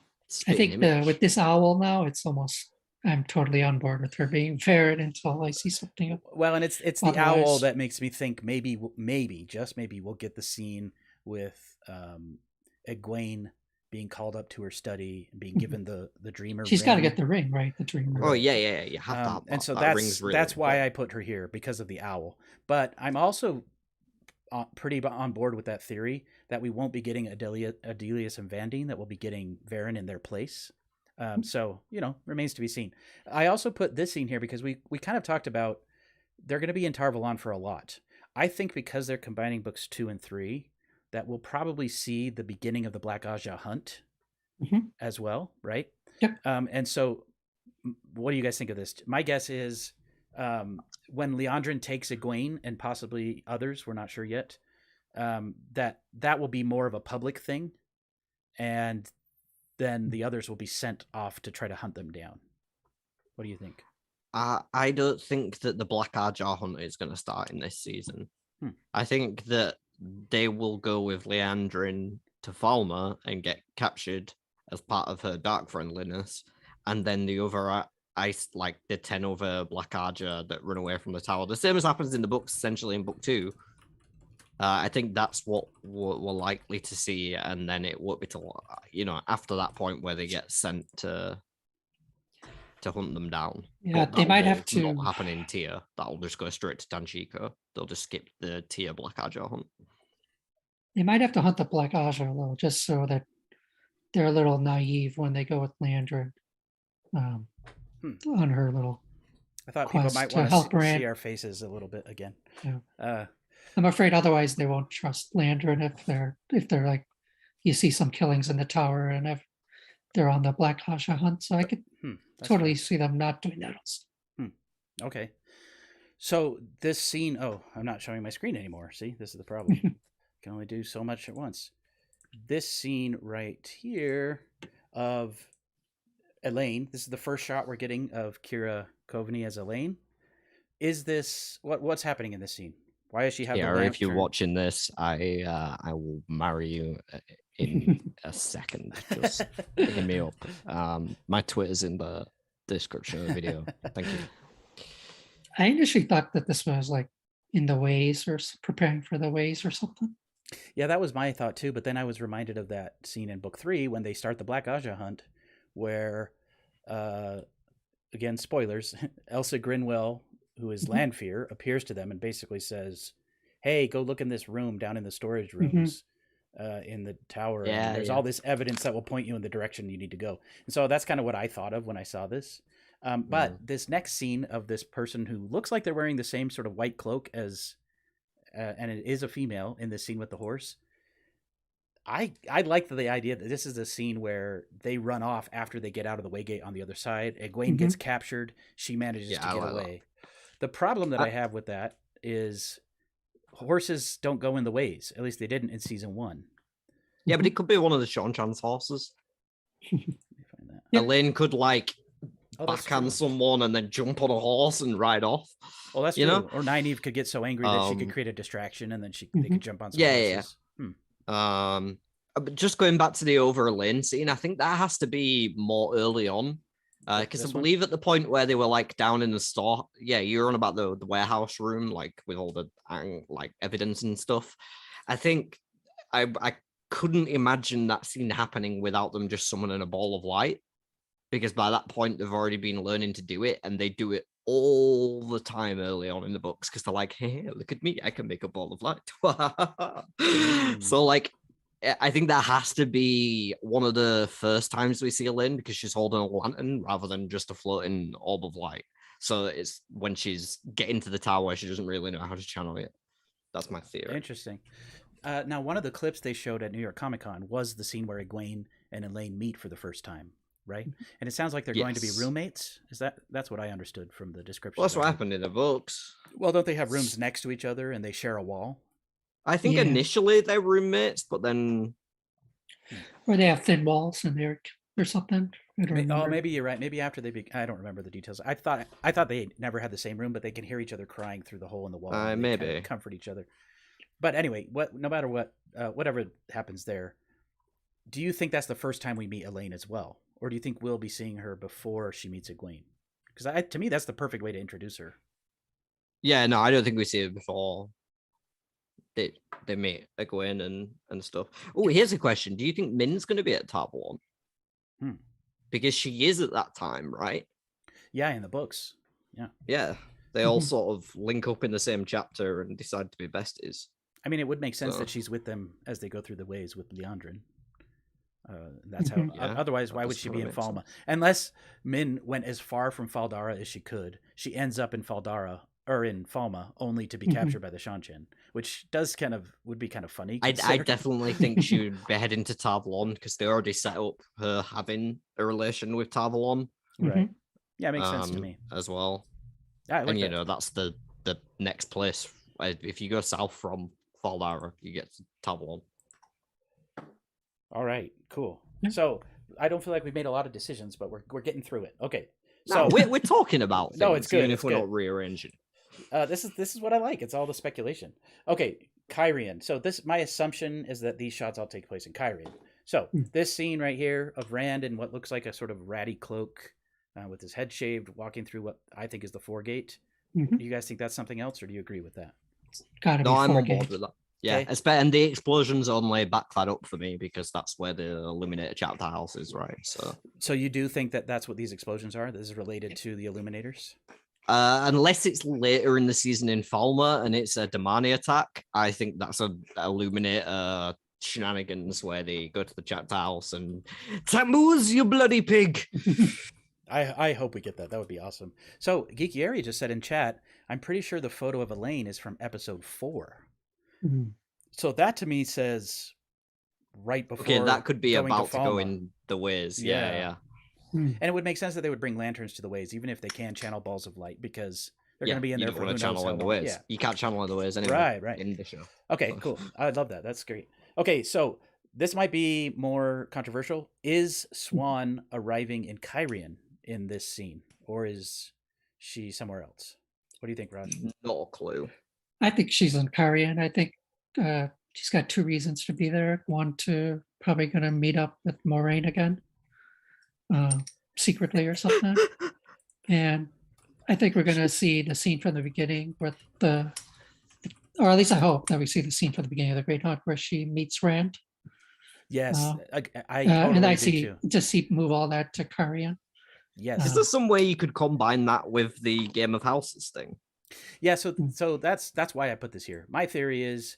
B: I think with this owl now, it's almost. I'm totally on board with her being Varen until I see something.
A: Well, and it's the owl that makes me think maybe just maybe we'll get the scene with Egwene being called up to her study and being given the dreamer.
B: She's got to get the ring, right? The dreamer.
C: Oh yeah. You have to have
A: and so that's why I put her here, because of the owl. But I'm also pretty on board with that theory that we won't be getting Adelius and Vandine, that we'll be getting Varen in their place. So, remains to be seen. I also put this scene here because we kind of talked about they're going to be in Tarvalon for a lot. I think because they're combining books 2 and 3, that we'll probably see the beginning of the Black Aja hunt as well, right?
B: Yep.
A: And so what do you guys think of this? My guess is when Liandrin takes Egwene and possibly others, we're not sure yet, that will be more of a public thing, and then the others will be sent off to try to hunt them down. What do you think?
C: I don't think that the Black Ajar hunt is going to start in this season. I think that they will go with Liandrin to Falma and get captured as part of her dark friendliness, and then the other ice, like the 10 other Black Ajar that run away from the tower. The same as happens in the books, essentially in book 2. I think that's what we're likely to see, and then it won't be till after that point where they get sent to hunt them down.
B: Yeah, they might have to
C: not happen in Tia. That'll just go straight to Tanchico. They'll just skip the Tia Black Ajar hunt.
B: They might have to hunt the Black Ajar though, just so that they're a little naive when they go with Liandrin on her little.
A: I thought people might want to see our faces a little bit again.
B: Yeah. I'm afraid otherwise they won't trust Liandrin if they're like, you see some killings in the tower and if they're on the Black Aja hunt. So I could totally see them not doing that.
A: Okay. So this scene, I'm not showing my screen anymore. See, this is the problem. Can only do so much at once. This scene right here of Elaine, this is the first shot we're getting of Kira Coveney as Elaine. is this what's happening in this scene? Why does she have the
C: Yeah,
A: lamp
C: if you're
A: turned?
C: watching this, I will marry you in a second. Just hit me up. My Twitter's in the description of the video. Thank you.
B: I initially thought that this was like in the ways or preparing for the ways or something.
A: Yeah, that was my thought too. But then I was reminded of that scene in book 3 when they start the Black Aja hunt, where, again, spoilers, Elsa Grinwell, who is
B: Mhm.
A: Lanfear, appears to them and basically says, "Hey, go look in this room down in the storage
B: Mm-hmm.
A: rooms in the tower.
C: Yeah,
A: and there's
C: yeah.
A: all this evidence that will point you in the direction you need to go." And so that's kind of what I thought of when I saw this. But this next scene of this person who looks like they're wearing the same sort of white cloak as, and it is a female in this scene with the horse. I like the idea that this is a scene where they run off after they get out of the Waygate on the other side. Egwene gets captured. She manages
C: Yeah,
A: to
C: I
A: get
C: like that.
A: away. The problem that I have with that is horses don't go in the ways. At least they didn't in season 1.
C: Yeah, but it could be one of the Sean Chan's horses.
A: Let me find that.
B: Yep.
C: Elaine could like
A: Oh, that's
C: backhand
A: true.
C: someone and then jump on a horse and ride off.
A: Oh, that's
C: you
A: true.
C: know?
A: Or Nynaeve could get so angry that she could create a distraction, and then they could jump on some
C: Yeah,
A: horses.
C: But just going back to the over Elaine scene, I think that has to be more early on. Because I
A: This one?
C: believe at the point where they were like down in the store, yeah, you're on about the warehouse room, like with all the like evidence and stuff. I think I couldn't imagine that scene happening without them just summoning a ball of light, because by that point they've already been learning to do it, and they do it all the time early on in the books because they're like, hey, look at me, I can make a ball of light. So like, I think that has to be one of the first times we see Elaine, because she's holding a lantern rather than just a floating orb of light. So it's when she's getting to the tower, she doesn't really know how to channel it. That's my theory.
A: Interesting. Now, one of the clips they showed at New York Comic Con was the scene where Egwene and Elaine meet for the first time, right? And it sounds like they're going to be
C: Yes.
A: roommates. That's what I understood from the description.
C: Well, that's what happened in the books.
A: Well, don't they have rooms next to each other and they share a wall?
C: I think
B: Yeah.
C: initially they're roommates, but then
B: Or they have thin walls in there or something. I don't remember.
A: Maybe you're right. Maybe after I don't remember the details. I thought they never had the same room, but they can hear each other crying through the hole in the wall. And they
C: maybe
A: kind of comfort each other. But anyway, no matter what, whatever happens there, do you think that's the first time we meet Elaine as well, or do you think we'll be seeing her before she meets Egwene? Because to me, that's the perfect way to introduce her.
C: Yeah, no, I don't think we see it before they meet Egwene and stuff. Oh, here's a question: do you think Min's going to be at Tarvalon? Because she is at that time, right?
A: Yeah, in the books.
C: Yeah, they all sort of link up in the same chapter and decide to be besties.
A: I mean, it would make sense that she's with them as they go through the ways with Leandrin. That's how. Otherwise, why would she be in Falma? Unless Min went as far from Faldara as she could. She ends up in Faldara or in Falma only to be captured by the Shanchan, which would be kind of funny.
C: I definitely think she would be heading to Tarvalon because they already set up her having a relation with Tarvalon.
A: Right. Yeah, it makes sense to me
C: as well.
A: I like
C: and you
A: that.
C: know, that's the next place. If you go south from Faldara, you get to Tarvalon.
A: All right, cool. So I don't feel like we've made a lot of decisions, but we're getting through it. Okay.
C: So we're talking about things,
A: no, it's good.
C: Even if we're not rearranging.
A: This is what I like. It's all the speculation. Okay, Kyrian. So my assumption is that these shots all take place in Kyrian. So this scene right here of Rand in what looks like a sort of ratty cloak, with his head shaved, walking through what I think is the Foregate. Do you guys think that's something else, or do you agree with that?
B: Gotta be
C: I'm on
B: Foregate.
C: board with that. Yeah, and the explosions only back that up for me because that's where the Illuminator chapter house is, right? So
A: you do think that that's what these explosions are? This is related to the Illuminators?
C: Unless it's later in the season in Falma and it's a Damani attack, I think that's a Illuminator shenanigans where they go to the chapter house and Tammuz, you bloody pig.
A: I hope we get that. That would be awesome. So Geeky Area just said in chat, I'm pretty sure the photo of Elaine is from episode 4. So that to me says right before.
C: Okay, that could be about to go
A: Falma.
C: in the ways. Yeah.
A: And it would make sense that they would bring lanterns to the ways, even if they can channel balls of light, because they're going to be in there for who knows
C: channel
A: how
C: in the
A: long.
C: ways.
A: Yeah.
C: You can't channel in the ways anyway.
A: Right.
C: In the show.
A: Okay, cool. I love that. That's great. Okay, so this might be more controversial. Is Swan arriving in Kyrian in this scene, or is she somewhere else? What do you think, Raj?
C: Not a clue.
B: I think she's in Kyrian. I think she's got two reasons to be there. One, to probably going to meet up with Moraine again, secretly or something. And I think we're going to see the scene from the beginning with or at least I hope that we see the scene from the beginning of the Great Hunt where she meets Rand.
A: Yes, I totally
B: And I
A: agree too.
B: move all that to Kyrian.
A: Yes.
C: Is there some way you could combine that with the Game of Houses thing?
A: Yeah, so that's why I put this here. My theory is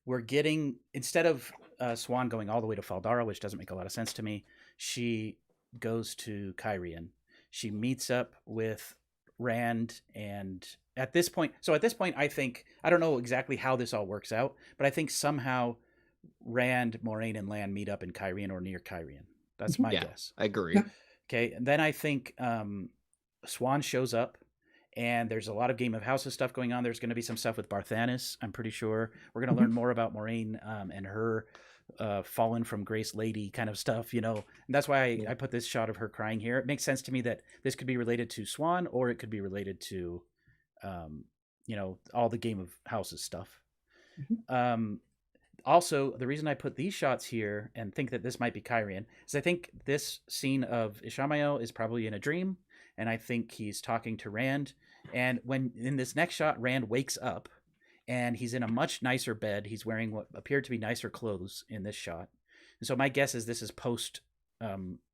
A: we're getting, instead of Swan going all the way to Faldara, which doesn't make a lot of sense to me, she goes to Kyrian. She meets up with Rand, and at this point, I think, I don't know exactly how this all works out, but I think somehow Rand, Moraine, and Lan meet up in Kyrian or near Kyrian. That's my guess.
C: I agree.
B: Yeah.
A: Okay, and then I think Swan shows up, and there's a lot of Game of Houses stuff going on. There's going to be some stuff with Barthanes, I'm pretty sure. We're going to learn more about Moraine and her fallen from grace lady kind of stuff, you know. And that's why I put this shot of her crying here. It makes sense to me that this could be related to Swan, or it could be related to, you know, all the Game of Houses stuff. Also, the reason I put these shots here and think that this might be Kyrian is I think this scene of Ishamael is probably in a dream, and I think he's talking to Rand. And when in this next shot, Rand wakes up, and he's in a much nicer bed. He's wearing what appeared to be nicer clothes in this shot. And so my guess is this is post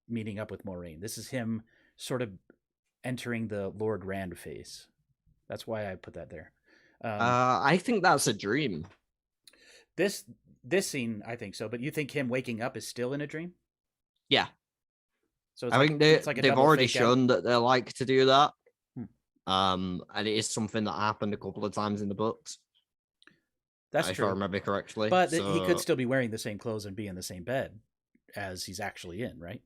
A: meeting up with Moraine. This is him sort of entering the Lord Rand phase. That's why I put that there.
C: I think that's a dream.
A: This scene, I think so. But you think him waking up is still in a dream?
C: Yeah.
A: So
C: I think they've already shown that they like to do that. And it is something that happened a couple of times in the books.
A: That's
C: if
A: true.
C: I remember correctly.
A: But he could still be wearing the same clothes and be in the same bed as he's actually in, right?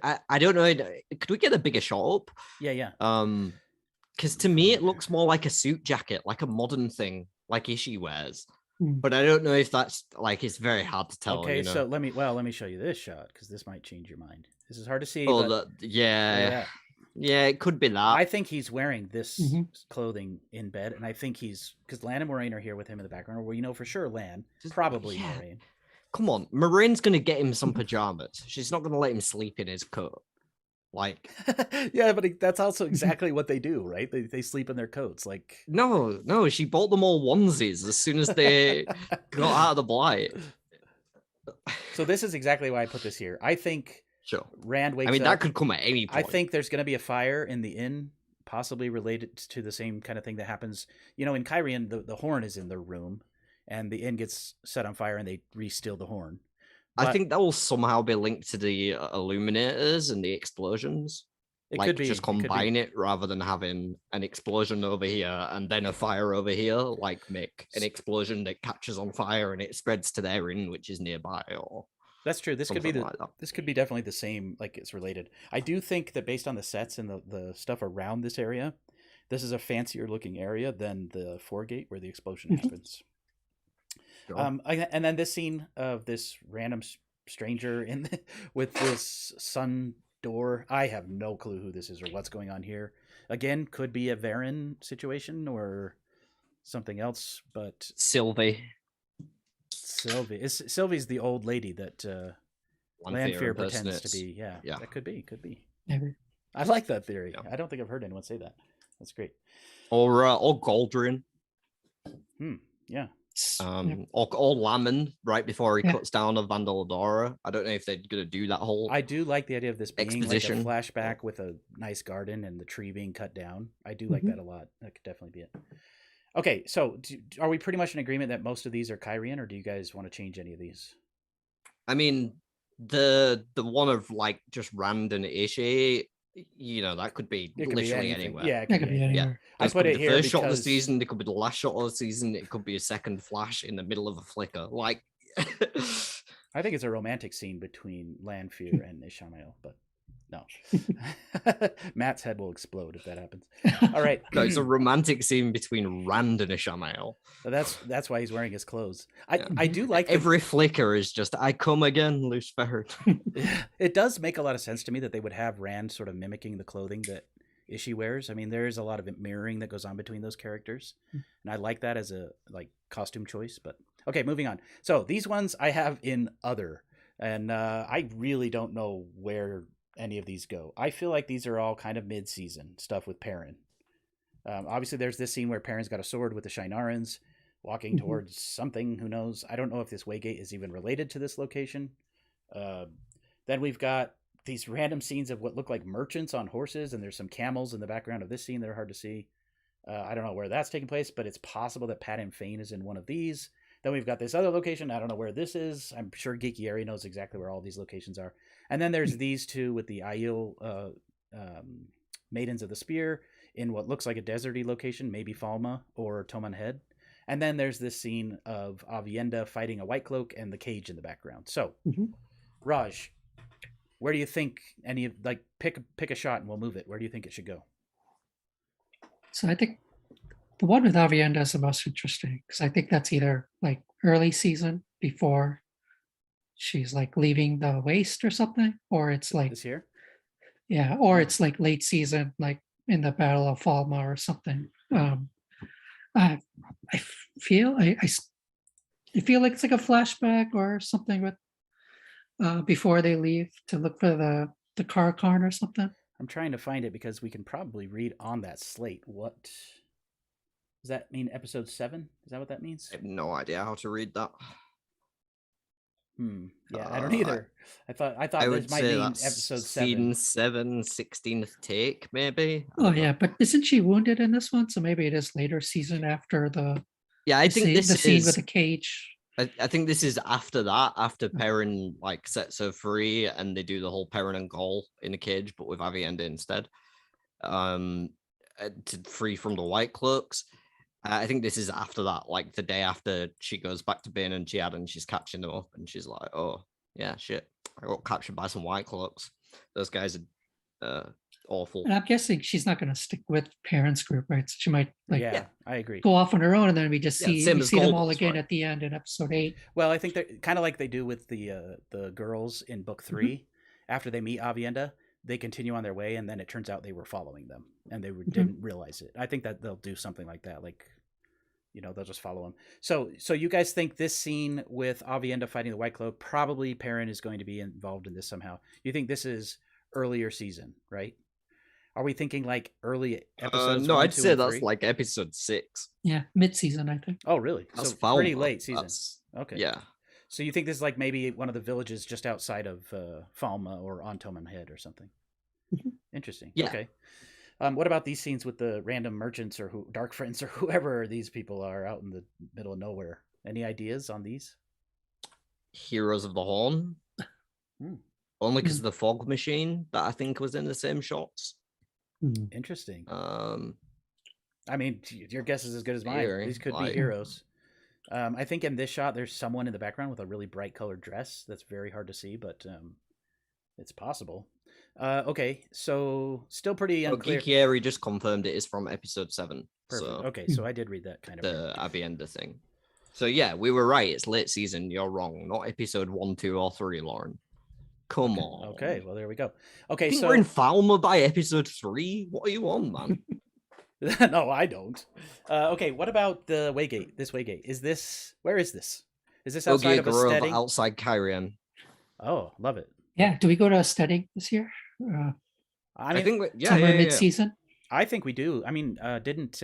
C: I don't know. Could we get a bigger shot up?
A: Yeah.
C: Because to me, it looks more like a suit jacket, like a modern thing, like Ishii wears. But I don't know if that's like, it's very hard to tell.
A: Okay,
C: you know?
A: so let me show you this shot because this might change your mind. This is hard to see.
C: Oh,
A: but...
C: yeah, it could be that.
A: I think he's wearing this clothing in bed, and I think because Lan and Moraine are here with him in the background. Well, you know for sure Lan, probably Moraine.
C: Come on, Moraine's gonna get him some pajamas. She's not gonna let him sleep in his coat. Like,
A: yeah, but that's also exactly what they do, right? They sleep in their coats. Like,
C: no, she bought them all onesies as soon as they got out of the blight.
A: So this is exactly why I put this here. I think Rand wakes up.
C: I mean, that could come at any point.
A: I think there's going to be a fire in the inn, possibly related to the same kind of thing that happens. You know, in Kyrian, the horn is in their room, and the inn gets set on fire, and they re-steal the horn.
C: I think that will somehow be linked to the illuminators and the explosions.
A: Could be.
C: Just combine it rather than having an explosion over here and then a fire over here. Like make an explosion that catches on fire and it spreads to their inn, which is nearby. Or
A: that's true. This could be this could be definitely the same. Like it's related. I do think that based on the sets and the stuff around this area, this is a fancier looking area than the Foregate where the explosion happens. Sure. And then this scene of this random stranger with this sun door. I have no clue who this is or what's going on here. Again, could be a Varen situation or something else. But Sylvie's the old lady that Lanfear pretends to be. Yeah, that could be.
B: Maybe.
A: I like that theory. Yeah. I don't think I've heard anyone say that. That's great.
C: Or Galdrian.
A: Yeah.
C: Or Lamon right before he cuts down of Vandaladora. I don't know if they're gonna do that whole.
A: I do like the idea of this being
C: exposition.
A: Like a flashback with a nice garden and the tree being cut down. I do like that a lot. That could definitely be it. Okay, so are we pretty much in agreement that most of these are Kyrian, or do you guys want to change any of these?
C: I mean, the one of like just Rand and Ishii, you know, that could be literally anywhere.
B: Yeah, it could be anywhere.
A: I put it here
C: the first shot of the season. It could be the last shot of the season. It could be a second flash in the middle of a flicker. Like,
A: I think it's a romantic scene between Lanfear and Ishamael, but no. Matt's head will explode if that happens. All right.
C: No, it's a romantic scene between Rand and Ishamael.
A: That's why he's wearing his clothes. I do like
C: every flicker is just I come again, loose ferret.
A: It does make a lot of sense to me that they would have Rand sort of mimicking the clothing that she wears. I mean, there is a lot of mirroring that goes on between those characters, and I like that as a like costume choice. But okay, moving on. So these ones I have in other, and I really don't know where any of these go. I feel like these are all kind of mid-season stuff with Perrin. Obviously, there's this scene where Perrin's got a sword with the Shinarans walking towards something. Who knows? I don't know if this Waygate is even related to this location. Then we've got these random scenes of what look like merchants on horses, and there's some camels in the background of this scene that are hard to see. I don't know where that's taking place, but it's possible that Pat and Fane is in one of these. Then we've got this other location. I don't know where this is. I'm sure Geeky Ari knows exactly where all these locations are. And then there's these two with the Aiel Maidens of the Spear in what looks like a deserty location, maybe Falma or Toman Head. And then there's this scene of Avienda fighting a White Cloak and the cage in the background. So, Raj, where do you think any of, like, pick a shot and we'll move it. Where do you think it should go?
B: So I think the one with Avienda is the most interesting because I think that's either like early season before she's like leaving the waste or something, or it's like
A: This here?
B: yeah, or it's like late season, like in the Battle of Falma or something. I feel I feel like it's like a flashback or something with before they leave to look for the Carcarn or something.
A: I'm trying to find it because we can probably read on that slate. What does that mean? Episode 7? Is that what that means?
C: I have no idea how to read that.
A: Yeah, I don't either. I thought
C: I would
A: this might
C: say
A: mean
C: that's
A: episode 7.
C: scene 7, 16th take, maybe.
B: Oh yeah, but isn't she wounded in this one? So maybe it is later season after the
C: Yeah, I think this
B: the scene
C: is
B: with the cage.
C: I think this is after that, after Perrin like sets her free and they do the whole Perrin and Gaul in a cage, but with Avienda instead. To free from the White Cloaks. I think this is after that, like the day after she goes back to Bane and Jihad and she's catching them up and she's like, oh yeah, shit. I got captured by some White Cloaks. Those guys are awful.
B: And I'm guessing she's not going to stick with Perrin's group, right? So she might like
A: Yeah, I agree.
B: go off on her own, and then we just
C: Yeah,
B: see
C: same
B: we
C: as
B: see them
C: Gold
B: all
C: was,
B: again
C: right?
B: at the end in episode 8.
A: Well, I think they're kind of like they do with the girls in book 3. After they meet Avienda, they continue on their way, and then it turns out they were following them, and they didn't realize it. I think that they'll do something like that, like, you know, they'll just follow them. So you guys think this scene with Avienda fighting the White Cloak, probably Perrin is going to be involved in this somehow. You think this is earlier season, right? Are we thinking like early episodes?
C: No,
A: 1,
C: I'd
A: 2,
C: say
A: and
C: that's
A: 3?
C: like episode 6.
B: Yeah, mid-season, I think.
A: Oh, really?
C: That's
A: So pretty
C: Falma.
A: late season.
C: That's-
A: Okay.
C: Yeah.
A: So you think this is like maybe one of the villages just outside of Falma or on Toman Head or something? Interesting.
C: Yeah.
A: Okay. What about these scenes with the random merchants or dark friends or whoever these people are out in the middle of nowhere? Any ideas on these?
C: Heroes of the Horn. Only because of the fog machine that I think was in the same shots.
A: Interesting.
C: I
A: mean, your guess is as good as mine.
C: Theory,
A: These could be
C: like-
A: heroes. I think in this shot, there's someone in the background with a really bright colored dress. That's very hard to see, but it's possible. Okay, so still pretty unclear.
C: Geeky just confirmed it is from episode 7.
A: Perfect.
C: So
A: Okay, so I did read that kind of.
C: the Avienda thing. So yeah, we were right. It's late season. You're wrong. Not episode 1, 2, or 3, Lauren. Come on.
A: Okay, well there we go.
C: I
A: Okay,
C: think
A: so
C: we're in Falma by episode 3. What are you on, man?
A: no, I don't. Okay, what about the Waygate? This Waygate is this? Where is this? Is this outside of a
C: Grove
A: steading?
C: outside Kyrian.
A: Oh, love it.
B: Yeah, do we go to a steading this year?
A: I mean,
C: think
B: Somewhere mid-season?
A: I think we do. I mean, didn't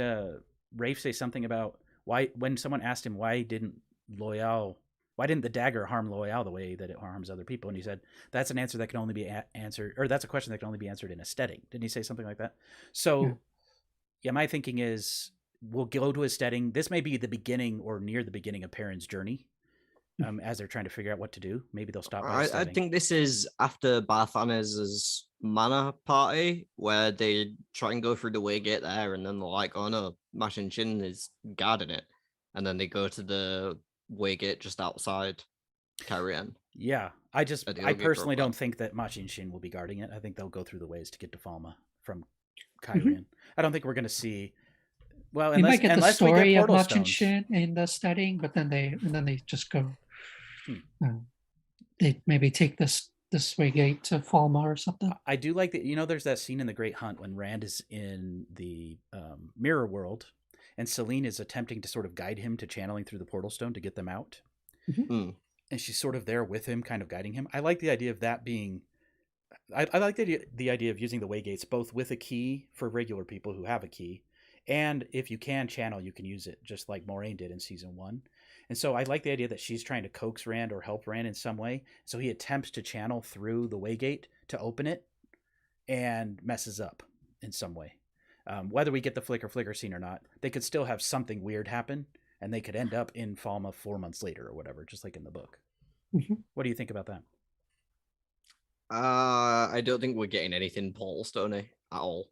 A: Rafe say something about why when someone asked him why didn't the dagger harm Loyal the way that it harms other people? And he said, that's an answer that can only be answered, or that's a question that can only be answered in a steading. Didn't he say something like that? So, yeah, my thinking is we'll go to a steading. This may be the beginning or near the beginning of Perrin's journey as they're trying to figure out what to do. Maybe they'll stop by a
C: I
A: steading.
C: think this is after Barthanez's mana party, where they try and go through the Waygate there, and then they're like, oh no, Mashin Shin is guarding it. And then they go to the Waygate just outside Kyrian.
A: Yeah, I
C: Yogi
A: personally
C: Grove.
A: don't think that Machin Shin will be guarding it. I think they'll go through the ways to get to Falma from Kyrian. I don't think we're going to see. Well,
B: We might get the
A: unless we
B: story
A: get
B: of
A: portal
B: Machin
A: stones.
B: Shin in the steading, but then they just go. They maybe take this this way gate to Falma or something.
A: I do like that. There's that scene in The Great Hunt when Rand is in the mirror world, and Celine is attempting to sort of guide him to channeling through the portal stone to get them out.
C: Mm.
A: And she's sort of there with him, kind of guiding him. I like the idea of that being. I like the idea of using the way gates both with a key for regular people who have a key, and if you can channel, you can use it just like Moraine did in season 1. And so I like the idea that she's trying to coax Rand or help Rand in some way. So he attempts to channel through the way gate to open it and messes up in some way. Whether we get the flicker scene or not, they could still have something weird happen, and they could end up in Falma 4 months later or whatever, just like in the book.
B: Mm-hmm.
A: What do you think about that?
C: I don't think we're getting anything portal stony at all.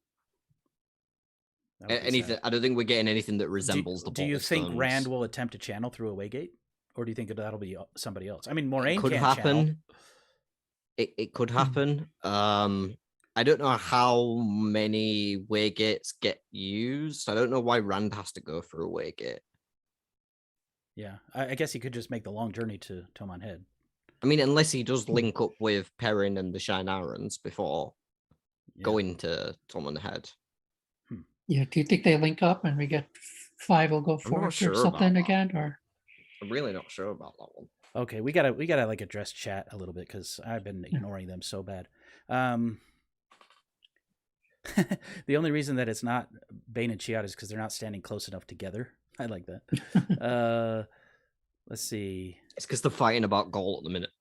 C: Anything. I don't think we're getting anything that resembles the.
A: Do you think
C: stones.
A: Rand will attempt to channel through a waygate, or do you think that'll be somebody else? I mean, Moraine
C: could
A: can't
C: happen.
A: Channel.
C: It could happen. I don't know how many waygates get used. I don't know why Rand has to go through a waygate.
A: Yeah, I guess he could just make the long journey to Tomon Head.
C: I mean, unless he does link up with Perrin and the Shine Arons before going to Tomon Head.
B: Yeah, do you think they link up and we get 5 will go forth or something again? Or
C: I'm really not sure about that one.
A: Okay, we gotta like address chat a little bit because I've been ignoring them so bad. The only reason that it's not Bane and Chiat is because they're not standing close enough together. I like that. Let's see.
C: It's because they're fighting about goal at the minute.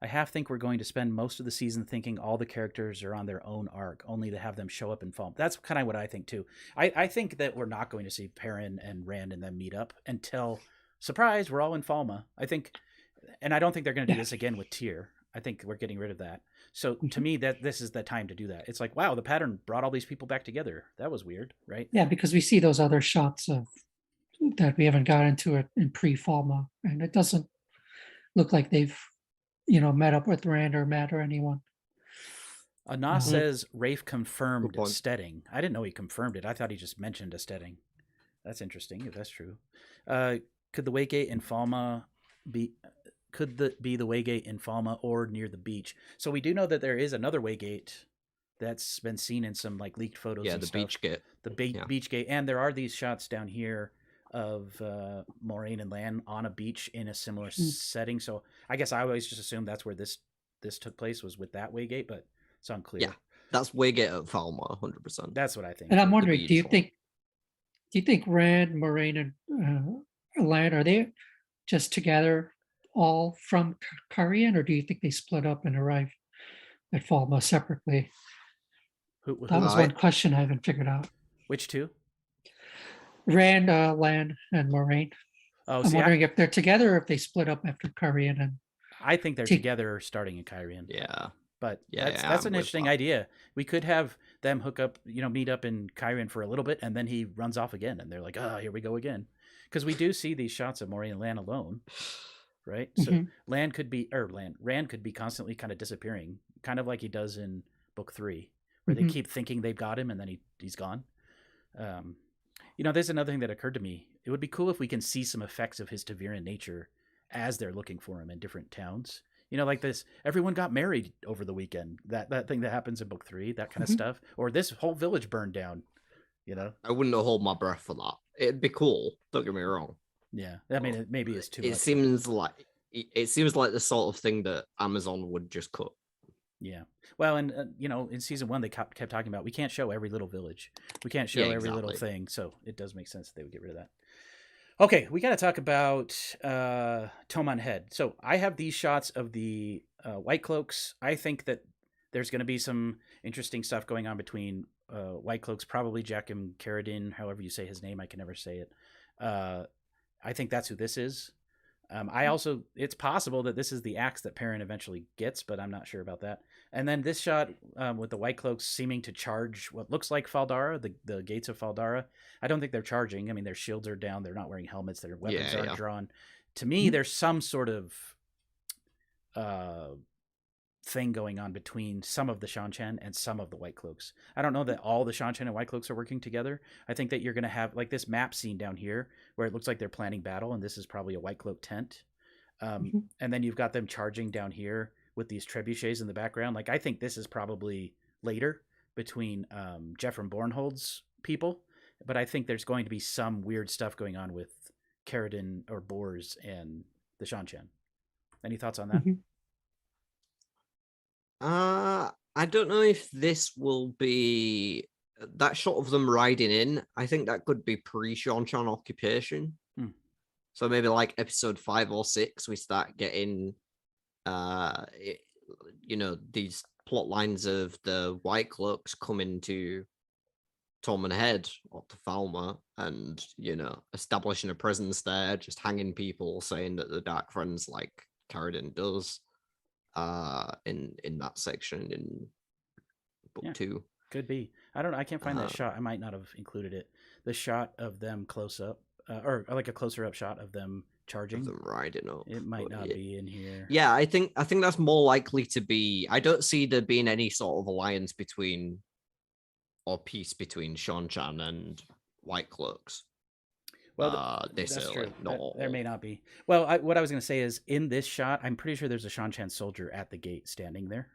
A: I half think we're going to spend most of the season thinking all the characters are on their own arc, only to have them show up in Falma. That's kind of what I think too. I think that we're not going to see Perrin and Rand and them meet up until, surprise, we're all in Falma. I think, and I don't think they're going to do this again with Tyr. I think we're getting rid of that. So to me, that this is the time to do that. It's like, wow, the pattern brought all these people back together. That was weird, right?
B: Yeah, because we see those other shots of that we haven't got into it in pre-Falma, and it doesn't look like they've met up with Rand or Matt or anyone.
A: Anas says Rafe confirmed Steading. I didn't know he confirmed it. I thought he just mentioned a Steading. That's interesting, if that's true. Could the Waygate in Falma be the Waygate in Falma or near the beach? So we do know that there is another Waygate that's been seen in some like leaked photos.
C: Yeah,
A: and
C: the
A: stuff.
C: beach gate.
A: Beach gate, and there are these shots down here of Moraine and Lan on a beach in a similar setting. So I guess I always just assumed that's where this took place, was with that Waygate, but it's unclear.
C: Yeah, that's Waygate at Falma, 100%.
A: That's what I think.
B: And I'm wondering, do you think Rand, Moraine, and Lan, are they just together all from Kyrian, or do you think they split up and arrive at Falma separately? That was one question I haven't figured out.
A: Which two?
B: Rand, Lan, and Moraine.
A: Oh,
B: I'm wondering if they're together or if they split up after Kyrian. And
A: I think they're together starting in Kyrian.
C: Yeah.
A: But that's an interesting idea. We could have them hook up, meet up in Kyrian for a little bit, and then he runs off again, and they're like, oh, here we go again. Because we do see these shots of Moraine and Lan alone, right? So Rand could be constantly kind of disappearing, kind of like he does in Book 3, where they keep thinking they've got him, and then he's gone. There's another thing that occurred to me. It would be cool if we can see some effects of his Taviran nature as they're looking for him in different towns. Like this, everyone got married over the weekend. That thing that happens in Book 3, that kind of stuff. Or this whole village burned down,
C: I wouldn't hold my breath for that. It'd be cool. Don't get me wrong.
A: Yeah. I mean, maybe it's too much.
C: Seems like the sort of thing that Amazon would just cut.
A: Yeah. Well, and, in season 1, they kept talking about, we can't show every little village. We can't show every little thing. So it does make sense that they would get rid of that. Okay, we got to talk about Tomon Head. So I have these shots of the White Cloaks. I think that there's going to be some interesting stuff going on between White Cloaks, probably Jaqen Carradine, however you say his name. I can never say it. I think that's who this is. It's possible that this is the axe that Perrin eventually gets, but I'm not sure about that. And then this shot with the White Cloaks seeming to charge what looks like Faldara, the gates of Faldara. I don't think they're charging. I mean, their shields are down. They're not wearing helmets. Their weapons aren't drawn. To me, there's some sort of thing going on between some of the Shan-Chan and some of the White Cloaks. I don't know that all the Shan-Chan and White Cloaks are working together. I think that you're going to have like this map scene down here where it looks like they're planning battle, and this is probably a White Cloak tent. And then you've got them charging down here with these trebuchets in the background. Like, I think this is probably later between Jeffrey Bornhold's people, but I think there's going to be some weird stuff going on with Carradine or Bors and the Shanchan. Any thoughts on that?
C: I don't know if this will be that shot of them riding in. I think that could be pre-Shanchan occupation. So maybe like episode 5 or 6, we start getting, these plot lines of the White Cloaks coming to Tormund Head or to Falmer, and establishing a presence there, just hanging people, saying that the Dark Friends like Carradine does. In that section in book 2.
A: Could be. I don't know. I can't find that shot. I might not have included it. The shot of them close up, or like a closer up shot of them charging.
C: Of them riding up.
A: It might not be in here.
C: Yeah, I think that's more likely to be. I don't see there being any sort of alliance between or peace between Shanchan and White Cloaks.
A: Well,
C: this
A: that's
C: early.
A: true. There may not be. Well, what I was going to say is, in this shot, I'm pretty sure there's a Shanchan soldier at the gate standing there.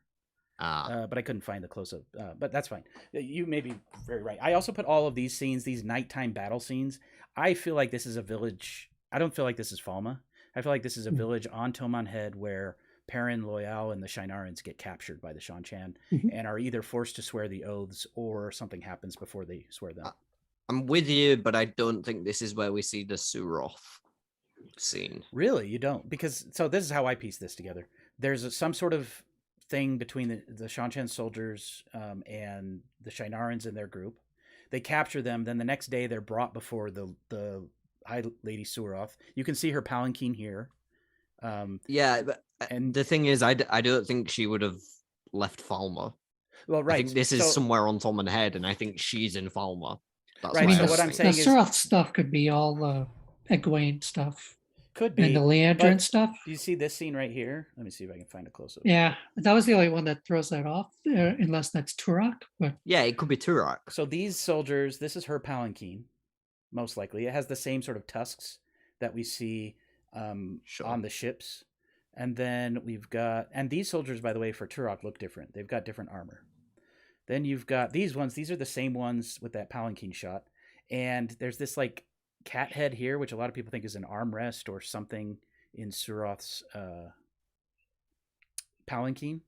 A: But I couldn't find the close-up. But that's fine. You may be very right. I also put all of these scenes, these nighttime battle scenes. I feel like this is a village. I don't feel like this is Falma. I feel like this is a village on Tomon Head where Perrin, Loyal, and the Shinarans get captured by the Shanchan and are either forced to swear the oaths or something happens before they swear them.
C: I'm with you, but I don't think this is where we see the Suroth scene.
A: Really? You don't? Because, so this is how I piece this together. There's some sort of thing between the Shanchan soldiers and the Shinarans and their group. They capture them. Then the next day they're brought before the High Lady Suroth. You can see her palanquin here.
C: And the thing is, I don't think she would have left Falmer.
A: Well, right.
C: I think this is somewhere on Tommen Head, and I think she's in Falmer. That's
A: right. So what I'm saying
B: the
A: is,
B: Suroth stuff could be all Egwene stuff.
A: Could be.
B: And the Leandrin stuff.
A: Do you see this scene right here? Let me see if I can find a close-up.
B: Yeah, that was the only one that throws that off, unless that's Turok. But
C: yeah, it could be Turok.
A: So these soldiers, this is her palanquin, most likely. It has the same sort of tusks that we see on the ships. And then we've got, and these soldiers, by the way, for Turok look different. They've got different armor. Then you've got these ones. These are the same ones with that palanquin shot. And there's this like cat head here, which a lot of people think is an armrest or something in Suroth's palanquin.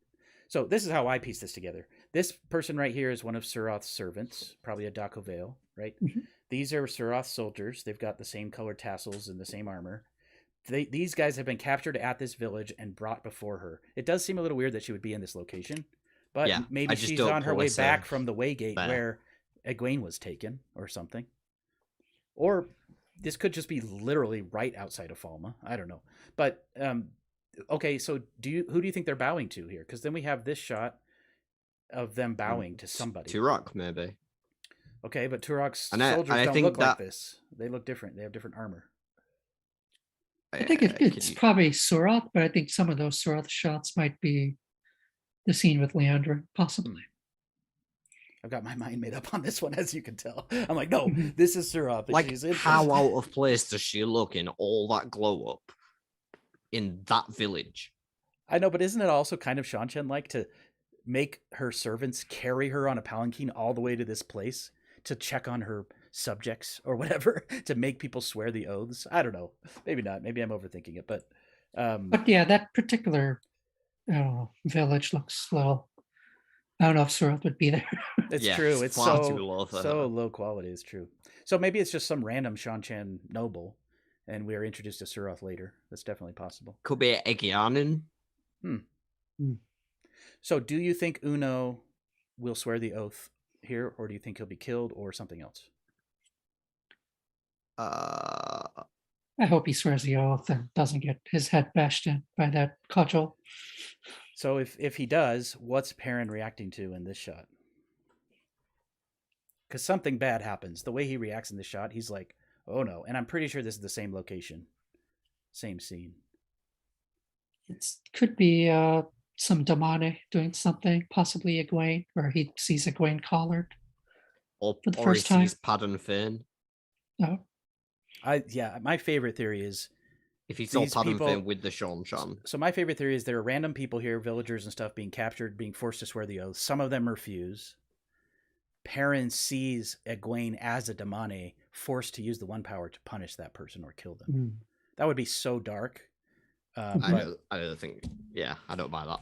A: So this is how I piece this together. This person right here is one of Suroth's servants, probably a Dako Vale, right? These are Suroth soldiers. They've got the same colored tassels and the same armor. These guys have been captured at this village and brought before her. It does seem a little weird that she would be in this location, but maybe she's on her way back from the Waygate where Egwene was taken or something. Or this could just be literally right outside of Falma. I don't know. But, okay, so who do you think they're bowing to here? Because then we have this shot of them bowing to somebody.
C: Turok, maybe.
A: Okay, but Turok's soldiers don't look like this. They look different. They have different armor.
B: I think it's probably Suroth, but I think some of those Suroth shots might be the scene with Leandra, possibly.
A: I've got my mind made up on this one, as you can tell. I'm like, no, this is Suroth.
C: Like, how out of place does she look in all that glow up in that village?
A: I know, but isn't it also kind of Shanchan-like to make her servants carry her on a palanquin all the way to this place to check on her subjects or whatever, to make people swear the oaths? I don't know. Maybe not. Maybe I'm overthinking it, but
B: yeah, that particular village looks little. I don't know if Suroth would be there.
A: It's true. It's so low quality. It's true. So maybe it's just some random Shanchan noble, and we are introduced to Suroth later. That's definitely possible.
C: Could be Egyanin.
A: So do you think Uno will swear the oath here, or do you think he'll be killed or something else?
B: I hope he swears the oath and doesn't get his head bashed in by that cudgel.
A: So if he does, what's Perrin reacting to in this shot? Because something bad happens. The way he reacts in this shot, he's like, oh no. And I'm pretty sure this is the same location. Same scene.
B: It could be some Damane doing something, possibly Egwene, or he sees Egwene collared.
C: Or
B: for the first time.
C: Padden Fane.
B: No.
A: My favorite theory is
C: If you saw
A: These
C: Paddington
A: people-
C: with the Sean Chan.
A: So my favorite theory is there are random people here, villagers and stuff, being captured, being forced to swear the oath. Some of them refuse. Perrin sees Egwene as a Damane, forced to use the one power to punish that person or kill them.
B: Mm.
A: That would be so dark.
C: I don't think. Yeah, I don't buy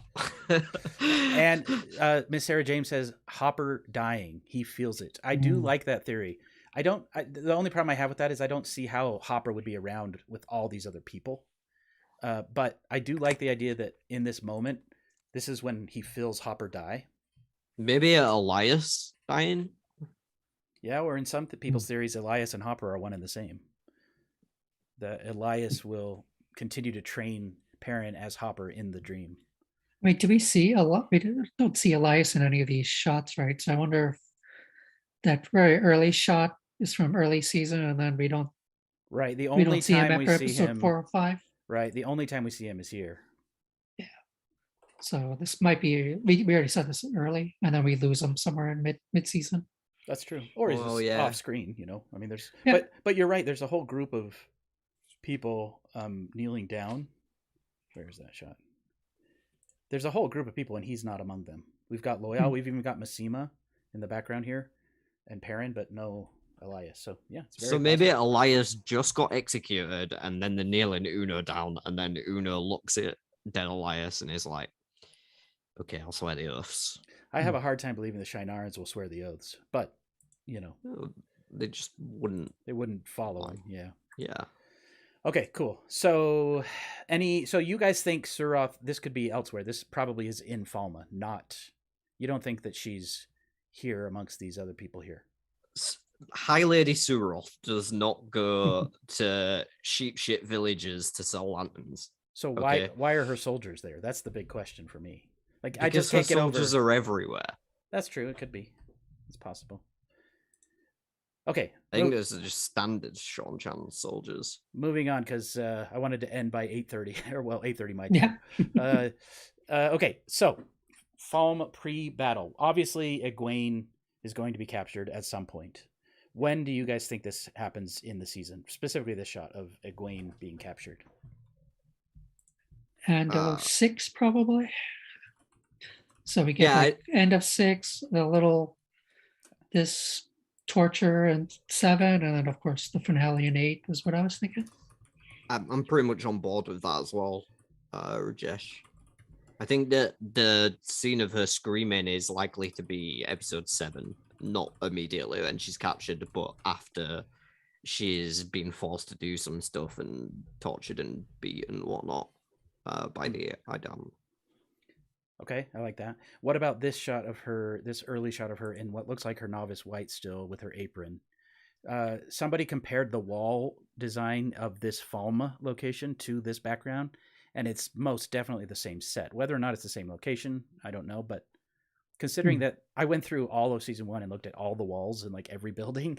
C: that.
A: And Miss Sarah James says Hopper dying. He feels it. I do like that theory. The only problem I have with that is I don't see how Hopper would be around with all these other people. But I do like the idea that in this moment, this is when he feels Hopper die.
C: Maybe Elias dying.
A: Yeah, or in some people's theories, Elias and Hopper are one and the same. That Elias will continue to train Perrin as Hopper in the dream.
B: Wait, do we see a lot? We don't see Elias in any of these shots, right? So I wonder if that very early shot is from early season, and then we don't
A: Right. The
B: we
A: only
B: don't see him
A: time we
B: after
A: see
B: episode
A: him.
B: 4 or 5.
A: Right. The only time we see him is here.
B: So this might be we already said this early, and then we lose him somewhere in mid season.
A: That's true. Or he's
C: Oh,
A: just
C: yeah.
A: off screen, you know. I mean, there's
B: Yeah.
A: but you're right. There's a whole group of people kneeling down. Where's that shot? There's a whole group of people, and he's not among them. We've got Loyal. We've even got Massima in the background here, and Perrin, but no Elias. So yeah, it's very
C: So maybe
A: possible.
C: Elias just got executed, and then they're kneeling Uno down, and then Uno looks at dead Elias and is like, "Okay, I'll swear the oaths."
A: I have a hard time believing the Shinarans will swear the oaths, but you know,
C: They just wouldn't.
A: they wouldn't follow him. Yeah.
C: Yeah.
A: Okay, cool. So you guys think Suroth, this could be elsewhere. This probably is in Falma, not, you don't think that she's here amongst these other people here.
C: High Lady Suroth does not go to sheep shit villages to sell lanterns.
A: So
C: Okay.
A: why are her soldiers there? That's the big question for me. Like
C: Because
A: I just
C: her
A: can't get over.
C: soldiers are everywhere.
A: That's true. It could be. It's possible. Okay.
C: I think those are just standard Sean Chan soldiers.
A: Moving on, because I wanted to end by 8:30, or well, 8:30 my
B: Yeah.
A: time. Okay, so Falm pre-battle. Obviously, Egwene is going to be captured at some point. When do you guys think this happens in the season? Specifically, this shot of Egwene being captured.
B: And 6 probably. So we get
C: Yeah,
B: like end of 6, the little this torture in 7, and then of course the finale in 8 was what I was thinking.
C: I'm pretty much on board with that as well, Rajesh. I think that the scene of her screaming is likely to be episode 7, not immediately when she's captured, but after she's been forced to do some stuff and tortured and beaten and whatnot by the Idam.
A: Okay, I like that. What about this shot of her, this early shot of her in what looks like her novice white still with her apron? Somebody compared the wall design of this Falma location to this background, and it's most definitely the same set. Whether or not it's the same location, I don't know, but considering that I went through all of season 1 and looked at all the walls in like every building,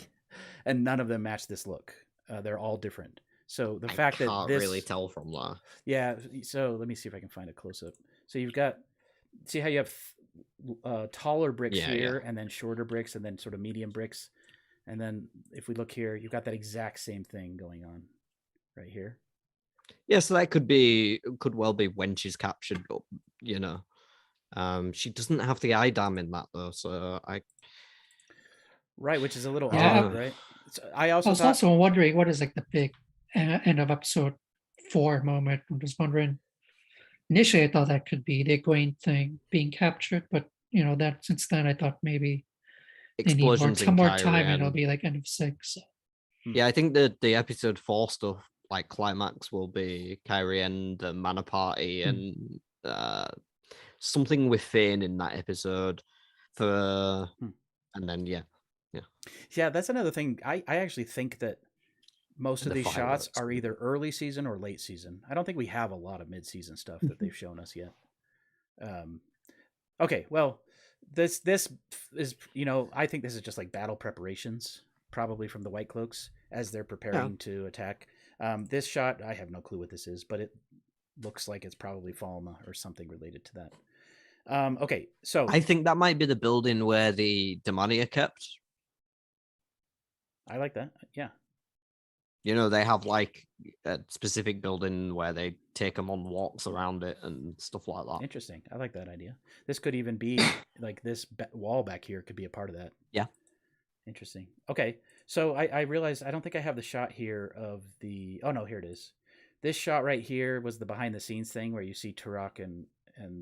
A: and none of them match this look. They're all different. So the fact that
C: can't
A: this
C: really tell from that.
A: Yeah, so let me see if I can find a close up. So you've got, see how you have taller bricks here, and then shorter bricks, and then sort of medium bricks, and then if we look here, you've got that exact same thing going on right here.
C: Yeah, so that could well be when she's captured, but you know, she doesn't have the Idam in that though, so
A: Right, which is a little
B: Yeah.
A: odd, right? So I
B: I
A: also
B: was
A: thought,
B: also wondering what is like the big end of episode 4 moment. I'm just wondering. Initially, I thought that could be the Egwene thing being captured, but you know that since then I thought maybe they need
C: explosions in
B: more time, and it'll
C: Kyrian.
B: be like end of 6. So.
C: Yeah, I think that the episode 4 stuff, like climax, will be Kyrian, the Mana Party, and something with Fane in that episode. And then
A: yeah, that's another thing. I actually think that most of
C: The
A: these shots
C: fireworks.
A: are either early season or late season. I don't think we have a lot of mid-season stuff that they've shown us yet. Okay, well, this is, you know, I think this is just like battle preparations, probably from the White Cloaks as they're preparing to attack. This shot, I have no clue what this is, but it looks like it's probably Falma or something related to that. Okay, so
C: I think that might be the building where the Damani are kept.
A: I like that. Yeah.
C: You know, they have like a specific building where they take them on walks around it and stuff like that.
A: Interesting. I like that idea. This could even be like this wall back here could be a part of that.
C: Yeah.
A: Interesting. Okay. So I realized I don't think I have the shot here of the. Oh no, here it is. This shot right here was the behind the scenes thing where you see Turok and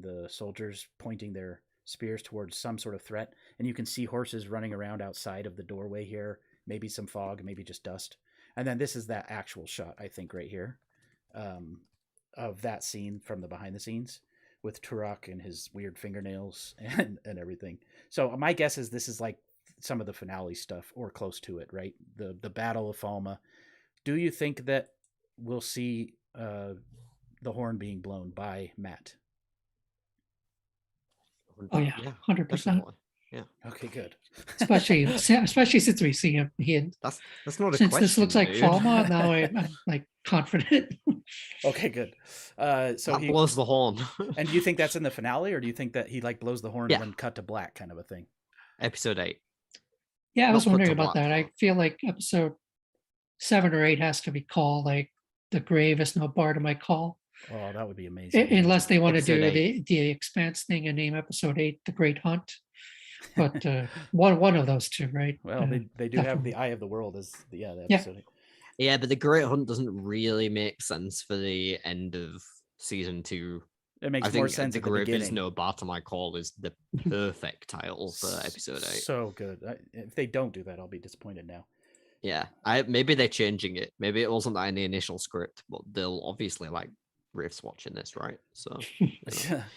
A: the soldiers pointing their spears towards some sort of threat, and you can see horses running around outside of the doorway here. Maybe some fog, maybe just dust. And then this is that actual shot, I think, right here, of that scene from the behind the scenes with Turok and his weird fingernails and everything. So my guess is this is like some of the finale stuff or close to it, right? The Battle of Falma. Do you think that we'll see the horn being blown by Matt?
B: Oh yeah, 100%.
C: Definitely. Yeah.
A: Okay, good.
B: Especially since we see him.
C: That's not a
B: Since
C: question.
B: this looks like
C: dude.
B: Falma, now I'm like confident.
A: Okay, good. So
C: that
A: he
C: blows the horn.
A: And do you think that's in the finale, or do you think that he like blows the horn
C: Yeah.
A: and then cut to black kind of a thing?
C: Episode 8.
B: Yeah, I
C: Not
B: was
C: put
B: wondering
C: to
B: about
C: black.
B: that. I feel like episode 7 or 8 has to be called like "The Grave is No Bar to My Call,"
A: Oh, that would be amazing.
B: unless they want to
C: Episode
B: do the Expanse thing and name episode 8 "The Great Hunt." But one of those two, right?
A: Well, they do have
B: definitely.
A: the Eye of the World as the
B: Yeah.
A: episode.
C: Yeah, but the Great Hunt doesn't really make sense for the end of season 2.
A: It makes
C: I think
A: more sense
C: the
A: at the
C: Grave is
A: beginning.
C: No Bar to My Call is the perfect title for episode 8.
A: So good. If they don't do that, I'll be disappointed now.
C: Yeah, maybe they're changing it. Maybe it wasn't that in the initial script, but they'll obviously like Riff's watching this, right? So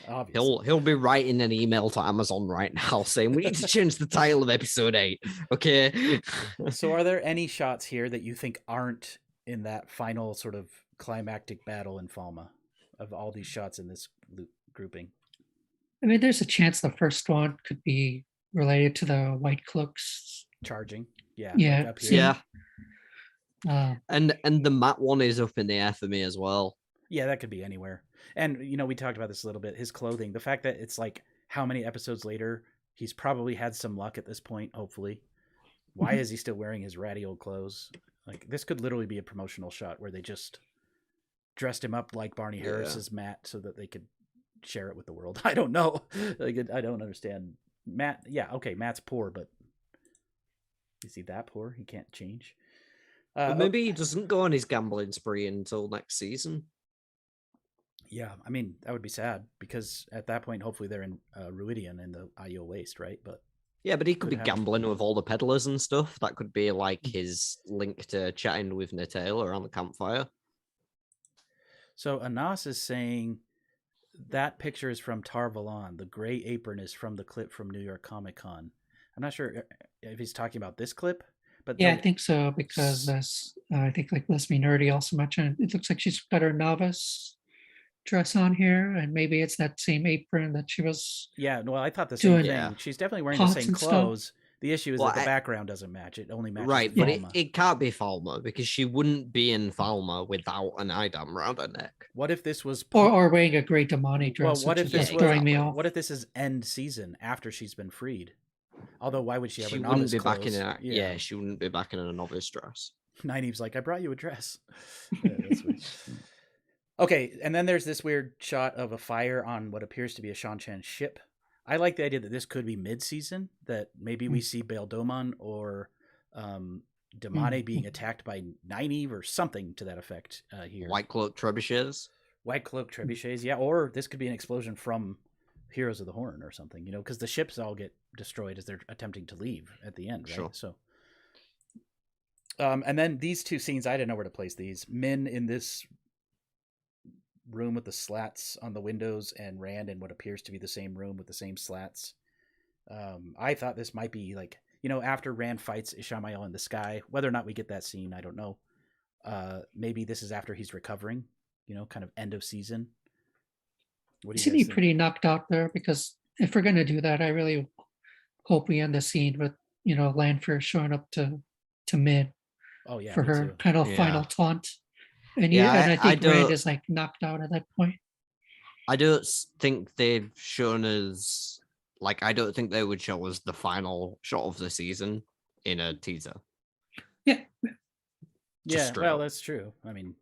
A: Obviously.
C: he'll be writing an email to Amazon right now saying we need to change the title of episode 8. Okay.
A: So are there any shots here that you think aren't in that final sort of climactic battle in Falma of all these shots in this grouping?
B: I mean, there's a chance the first one could be related to the White Cloaks.
A: Charging. Yeah.
B: Yeah,
A: Like up here.
C: Yeah. And the Matt one is up in the air for me as well.
A: Yeah, that could be anywhere. And, we talked about this a little bit. His clothing, the fact that it's like how many episodes later, he's probably had some luck at this point, hopefully. Why is he still wearing his ratty old clothes? Like, this could literally be a promotional shot where they just dressed him up like Barney Harris as Matt so that they could share it with the world. I don't know. Like, I don't understand. Matt, yeah, okay, Matt's poor, but is he that poor? He can't change.
C: Maybe he doesn't go on his gambling spree until next season.
A: Yeah, I mean, that would be sad because at that point, hopefully they're in Ruidian in the IO Waste, right? But
C: yeah, but he could be
A: happen.
C: gambling with all the peddlers and stuff. That could be like his link to chatting with Natale around the campfire.
A: So Anas is saying that picture is from Tarvalon. The gray apron is from the clip from New York Comic Con. I'm not sure if he's talking about this clip, but
B: Yeah, I think so because this. I think like Let's Be Nerdy also mentioned. It looks like she's got her novice dress on here, and maybe it's that same apron that she was.
A: Yeah, well, I thought the same
B: doing
A: thing.
C: Yeah.
A: She's definitely wearing the
B: pots
A: same
B: and stuff.
A: clothes. The issue is
C: Well,
A: that the background doesn't match. It only matches
C: Right,
A: the
C: but
A: Falma.
C: it can't be Falma because she wouldn't be in Falma without an idam around her neck.
A: What if this was
B: Or wearing a Great Damani dress.
A: what
B: which
A: if
B: is
A: this
B: just
A: was
B: throwing me off?
A: What if this is end season after she's been freed? Although, why would she have
C: She
A: a
C: wouldn't
A: novice
C: be back in
A: clothes?
C: a yeah, she wouldn't be back in a novice dress.
A: Nynaeve's like, I brought you a dress. Yeah, that's weird. Okay, and then there's this weird shot of a fire on what appears to be a Shan-Chan ship. I like the idea that this could be mid-season, that maybe we see Bail Doman or Damane being attacked by Nynaeve or something to that effect here.
C: White cloak trebuchets.
A: White Cloak trebuchets, yeah, or this could be an explosion from Heroes of the Horn or something, because the ships all get destroyed as they're attempting to leave at the end, right?
C: Sure.
A: So, and then these two scenes, I didn't know where to place these. Min in this room with the slats on the windows, and Rand in what appears to be the same room with the same slats. I thought this might be like, after Rand fights Ishamael in the sky, whether or not we get that scene, I don't know. Maybe this is after he's recovering, kind of end of season. What do you
B: Isn't
A: guys
B: he
A: think?
B: pretty knocked out there? Because if we're gonna do that, I really hope we end the scene with Lanfear showing up to Min
A: Oh yeah,
B: for
A: me
B: her
A: too.
B: kind of
C: Yeah.
B: final taunt. And
C: Yeah,
B: and I
C: I
B: think Rand
C: don't-
B: is like knocked out at that point.
C: I don't think they've shown us I don't think they would show us the final shot of the season in a teaser.
B: Yeah.
A: Yeah,
C: straight
A: well,
C: up.
A: that's true. I mean,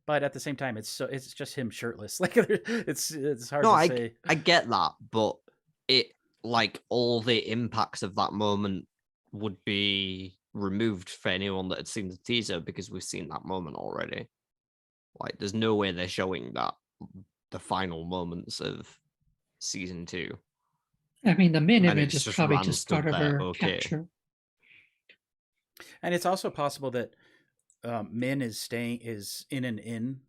A: But at the same time, it's just him shirtless. Like it's hard
C: No,
A: to say.
C: I get that, but it like all the impacts of that moment would be removed for anyone that had seen the teaser because we've seen that moment already. Like, there's no way they're showing that the final moments of season 2.
B: I mean, the main
C: And
B: image
C: it's
B: is
C: just
B: probably
C: Rand
B: just
C: stood
B: part of
C: there,
B: her
C: okay.
B: capture.
A: And it's also possible that Min is in an inn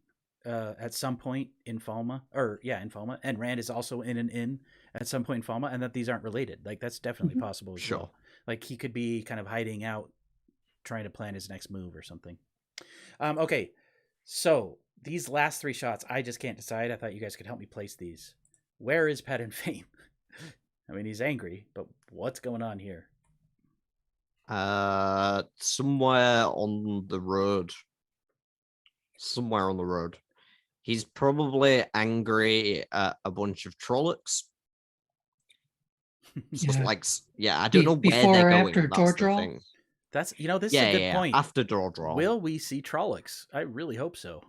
A: at some point in Falma, and Rand is also in an inn at some point in Falma, and that these aren't related. Like that's definitely possible as
C: Sure.
A: well. Like he could be kind of hiding out, trying to plan his next move or something. Okay, so these last 3 shots, I just can't decide. I thought you guys could help me place these. Where is Pet and Fame? I mean, he's angry, but what's going on here?
C: Somewhere on the road. He's probably angry at a bunch of Trollocs. So
B: Yeah.
C: like, I don't know where
B: Before
C: they're
B: or
C: going.
B: after
C: That's the
B: Dordrol?
C: thing.
A: That's this is a good point.
C: After Dordrol.
A: Will we see Trollocs? I really hope so.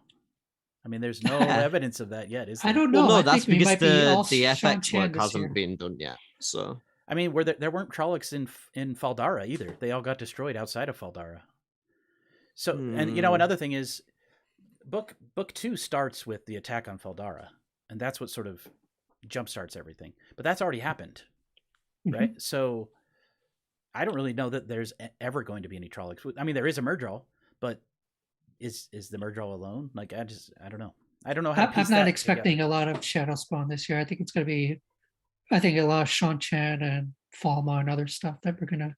A: I mean, there's no evidence of that yet, is there?
B: I don't know.
C: Well, no,
B: I
C: that's
B: think we
C: because
B: might be all
C: the
B: Sean
C: FX
B: Chan
C: work
B: this
C: hasn't
B: year.
C: been done yet. So
A: I mean, there weren't Trollocs in Faldara either. They all got destroyed outside of Faldara. So, and another thing is, book 2 starts with the attack on Faldara, and that's what sort of jumpstarts everything. But that's already happened, right? So, I don't really know that there's ever going to be any Trollocs. I mean, there is a Murdral, but is the Murdral alone? Like, I don't know. I don't know how to piece
B: I'm not
A: that
B: expecting
A: together.
B: a lot of Shadow Spawn this year. I think it's going to be, a lot of Sean Chan and Falma and other stuff that we're going to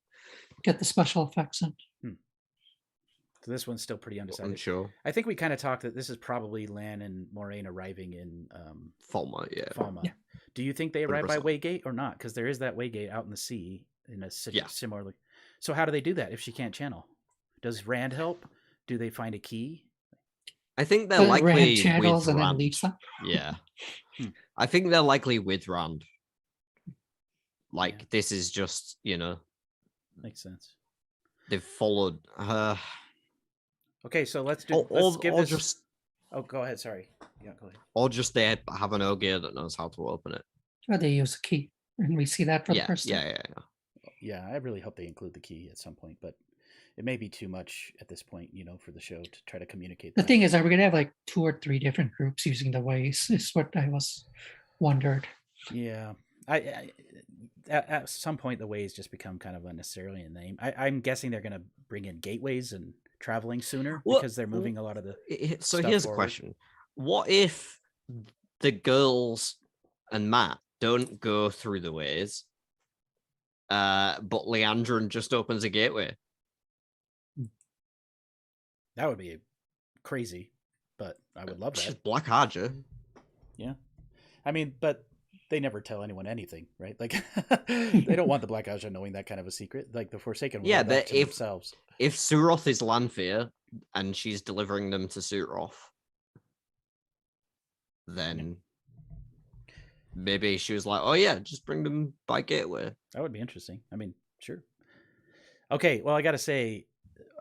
B: get the special effects in.
A: So this one's still pretty undecided.
C: I'm sure.
A: I think we kind of talked that this is probably Lan and Moraine arriving in
C: Falma, yeah.
A: Falma.
B: Yeah.
A: Do you think they arrive by
C: 100%.
A: Waygate or not? Because there is that Waygate out in the sea in a similarly. So how do they do that if she can't channel? Does Rand help? Do they find a key?
C: I think they're
B: Rand
C: likely
B: channels
C: with
B: and then
C: Rand.
B: leaves them.
C: Yeah. I think they're likely with Rand. Like, this is just,
A: Makes sense.
C: they've followed her.
A: Okay, so let's do. Let's give this.
C: Just,
A: oh, go ahead. Sorry. Yeah, go ahead.
C: or just they have an Ogier that knows how to open it.
B: Or they use a key, and we see that for the first time.
A: Yeah, I really hope they include the key at some point, but it may be too much at this point, for the show to try to communicate.
B: The thing is, are we going to have like 2 or 3 different groups using the ways? Is what I was wondered.
A: Yeah, I at some point the ways just become kind of unnecessarily a name. I'm guessing they're going to bring in gateways and traveling sooner because they're moving a lot of the.
C: So here's a question: what if the girls and Matt don't go through the ways, but Leandrin just opens a gateway?
A: That would be crazy, but I would love that.
C: She's Black Hadja.
A: Yeah, I mean, but they never tell anyone anything, right? Like they don't want the Black Hadja knowing that kind of a secret. Like the Forsaken will have that to themselves.
C: If Suroth is Lanfear and she's delivering them to Suroth, then maybe she was like, "Oh yeah, just bring them by gateway."
A: That would be interesting. I mean, sure. Okay, well, I got to say,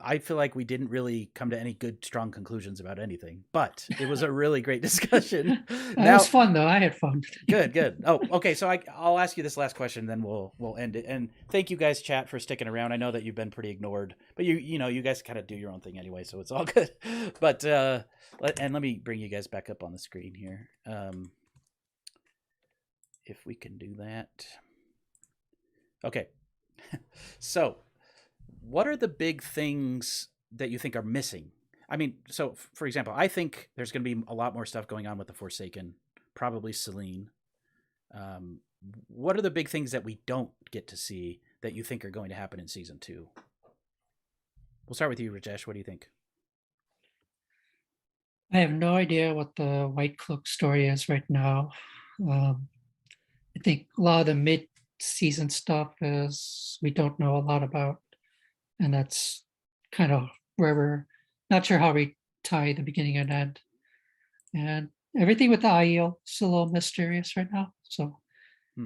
A: I feel like we didn't really come to any good, strong conclusions about anything, but it was a really great discussion.
B: It was fun, though. I had fun.
A: Good. Oh, okay. So I'll ask you this last question, then we'll end it. And thank you guys, chat, for sticking around. I know that you've been pretty ignored, but you guys kind of do your own thing anyway, so it's all good. But let me bring you guys back up on the screen here, if we can do that. Okay. So, what are the big things that you think are missing? I mean, so for example, I think there's going to be a lot more stuff going on with the Forsaken, probably Selene. What are the big things that we don't get to see that you think are going to happen in season 2? We'll start with you, Rajesh. What do you think?
B: I have no idea what the White Cloak story is right now. I think a lot of the mid-season stuff is we don't know a lot about, and that's kind of where we're not sure how we tie the beginning and end. And everything with the Aiel is a little mysterious right now. So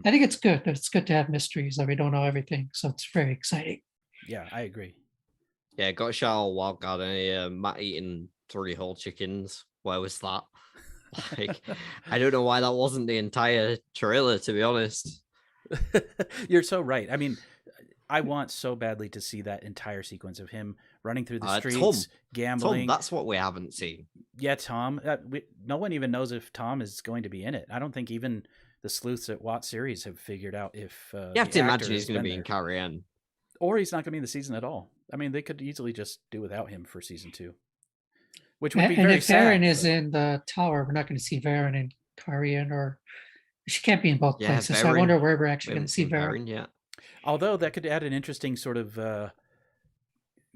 B: I think it's good. It's good to have mysteries that we don't know everything. So it's very exciting.
A: Yeah, I agree.
C: Yeah, got a shout out Wildcard and Matt eating 3 whole chickens. Where was that? Like, I don't know why that wasn't the entire trailer, to be honest.
A: You're so right. I mean, I want so badly to see that entire sequence of him running through the streets, gambling.
C: Tom, that's what we haven't seen.
A: Yeah, Tom. No one even knows if Tom is going to be in it. I don't think even the sleuths at Watt series have figured out if
C: you have to imagine he's going to be in Kyrian.
A: Or he's not going to be in the season at all. I mean, they could easily just do without him for season 2. Which would be very
B: if
A: sad.
B: Varen is in the tower, we're not going to see Varen in Kyrian, or she can't be in both places.
C: Varen,
B: so I wonder where we're actually going to see Varen.
C: Yeah.
A: Although that could add an interesting sort of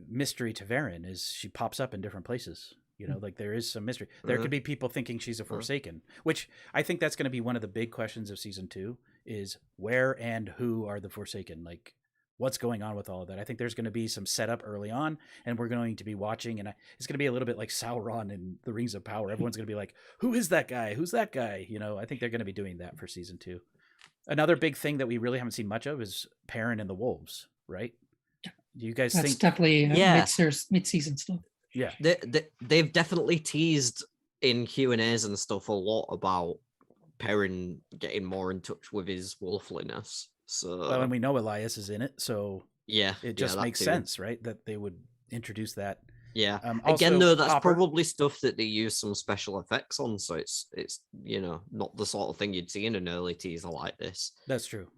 A: mystery to Varen, is she pops up in different places. You know, like there is some mystery. There could be people thinking she's a Forsaken, which I think that's going to be one of the big questions of season 2 is where and who are the Forsaken? Like, what's going on with all of that? I think there's going to be some setup early on, and we're going to be watching, and it's going to be a little bit like Sauron in the Rings of Power. Everyone's going to be like, who is that guy? Who's that guy? You know, I think they're going to be doing that for season 2. Another big thing that we really haven't seen much of is Perrin and the Wolves, right? Do you guys
B: That's
A: think?
B: definitely mid-season stuff.
A: Yeah.
C: They've definitely teased in Q&As and stuff a lot about Perrin getting more in touch with his wolfliness. So,
A: well, and we know Elias is in it, so
C: yeah,
A: it just makes sense, right? That they would introduce that.
C: Yeah.
A: Also,
C: again, though, that's
A: Copper.
C: probably stuff that they use some special effects on, so it's you know, not the sort of thing you'd see in an early teaser like this.
A: That's true.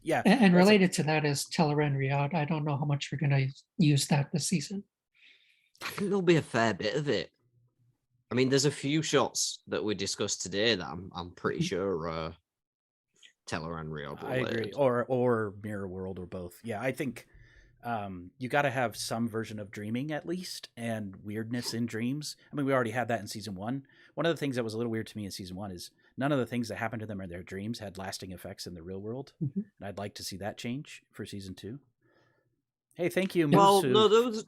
A: Yeah.
B: And related to that is Teleran Riyadh. I don't know how much we're going to use that this season.
C: I think there'll be a fair bit of it. I mean, there's a few shots that we discussed today that I'm pretty sure Teleran Riyadh.
A: I agree. Or Mirror World, or both. Yeah, I think you got to have some version of dreaming at least, and weirdness in dreams. I mean, we already had that in season 1. One of the things that was a little weird to me in season 1 is none of the things that happened to them in their dreams had lasting effects in the real world. And I'd like to see that change for season 2. Hey, thank you, Musu.
C: Well, no,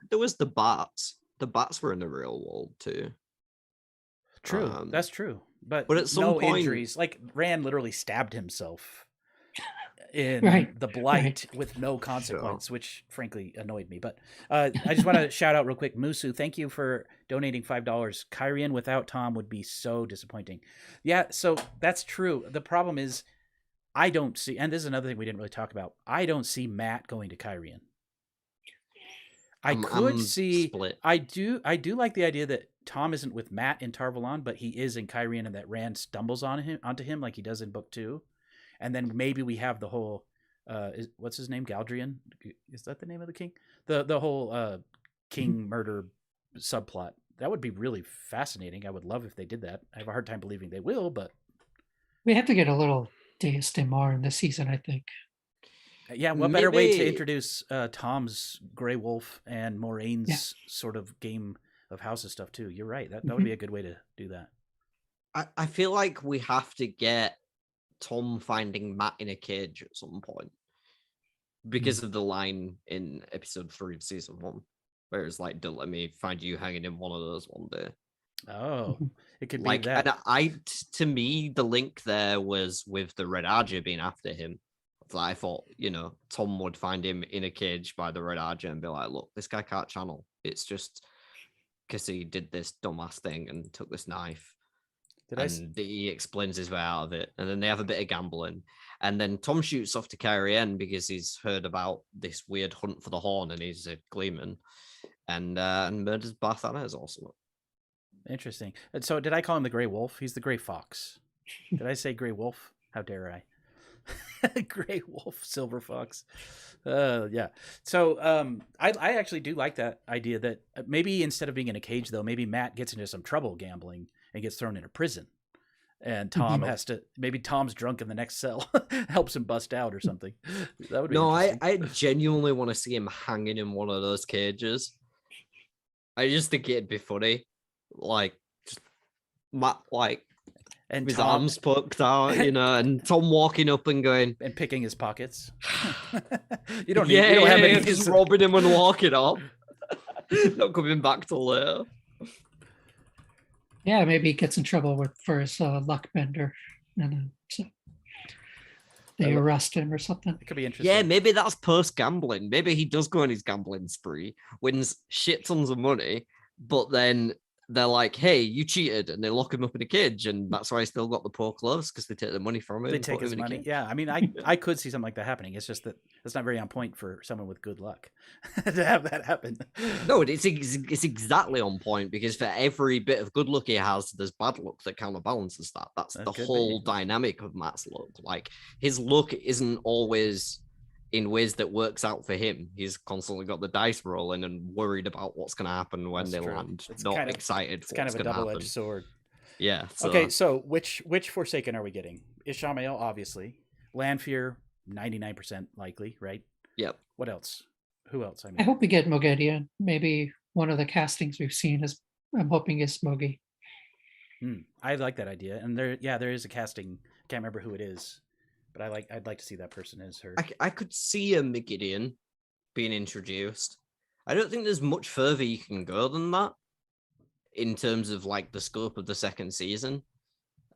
C: there was the bats. The bats were in the real world too.
A: True, that's true. But
C: at some
A: no
C: point,
A: injuries. Like Rand literally stabbed himself in the blight with no consequence, which frankly annoyed me. But I just want to shout out real quick, Musu, thank you for donating $5. Kyrian without Tom would be so disappointing. Yeah, so that's true. The problem is I don't see, and this is another thing we didn't really talk about, I don't see Matt going to Kyrian. I'm see split. I do like the idea that Tom isn't with Matt in Tarvalon, but he is in Kyrian, and that Rand stumbles onto him like he does in book 2. And then maybe we have the whole what's his name? Galdrian? Is that the name of the king? The whole king murder subplot. That would be really fascinating. I would love if they did that. I have a hard time believing they will, but
B: we have to get a little Deus de Mar in this season, I think.
A: Yeah, what better way to introduce Tom's Grey Wolf and Moraine's sort of game of houses stuff too. You're right. That would be a good way to do that.
C: I feel like we have to get Tom finding Matt in a cage at some point because of the line in episode 3 of season 1, where it's like, "Don't let me find you hanging in one of those one day."
A: Oh, it could
C: like
A: be that.
C: And to me, the link there was with the Red Archer being after him. I thought, you know, Tom would find him in a cage by the Red Archer and be like, "Look, this guy can't channel. It's just because he did this dumbass thing and took this knife." He explains his way out of it. And then they have a bit of gambling. And then Tom shoots off to Kyrian because he's heard about this weird hunt for the horn and he's a gleeman. And murders Barthana also.
A: Interesting. And so did I call him the Grey Wolf? He's the Grey Fox. Did I say Grey Wolf? How dare I? Grey Wolf, Silver Fox. Yeah. So I actually do like that idea that maybe instead of being in a cage, though, maybe Matt gets into some trouble gambling and gets thrown into prison. And Tom has to, maybe Tom's drunk in the next cell, helps him bust out or something. That would be
C: I genuinely want to see him hanging in one of those cages. I just think it'd be funny. Like, just Matt, like, and with Tom, arms poked out, you know, and Tom walking up and going
A: and picking his pockets. You don't need. You don't have any.
C: Just robbing him and walking up, not coming back till later.
B: Yeah, maybe he gets in trouble for his luck bender, and so they arrest him or something.
A: It could be interesting.
C: Yeah, maybe that's post gambling. Maybe he does go on his gambling spree, wins shit tons of money, but then they're like, "Hey, you cheated," and they lock him up in a cage, and that's why he still got the poor clothes because they take the money from him.
A: They
C: and
A: take
C: put
A: his
C: him in a
A: money.
C: cage.
A: Yeah, I mean, I could see something like that happening. It's just that that's not very on point for someone with good luck to have that happen.
C: No, it's exactly on point because for every bit of good luck he has, there's bad luck that counterbalances that. That's
A: That
C: the
A: could
C: whole
A: be.
C: dynamic of Matt's luck. Like his luck isn't always in ways that works out for him. He's constantly got the dice rolling and worried about what's going to happen when
A: That's
C: they
A: true.
C: land.
A: It's
C: Not
A: kind of
C: excited
A: it's
C: for
A: kind
C: what's
A: of a
C: going to
A: double-edged
C: happen.
A: sword.
C: Yeah.
A: Okay, so which Forsaken are we getting? Ishamael, obviously. Lanfear, 99% likely, right?
C: Yep.
A: What else? Who else? I
B: I
A: mean,
B: hope we get Mogedion. Maybe one of the castings we've seen is, I'm hoping, is Mogi.
A: I like that idea. And there is a casting. I can't remember who it is, but I'd like to see that person as her.
C: I could see a Megideon being introduced. I don't think there's much further you can go than that in terms of like the scope of the second season.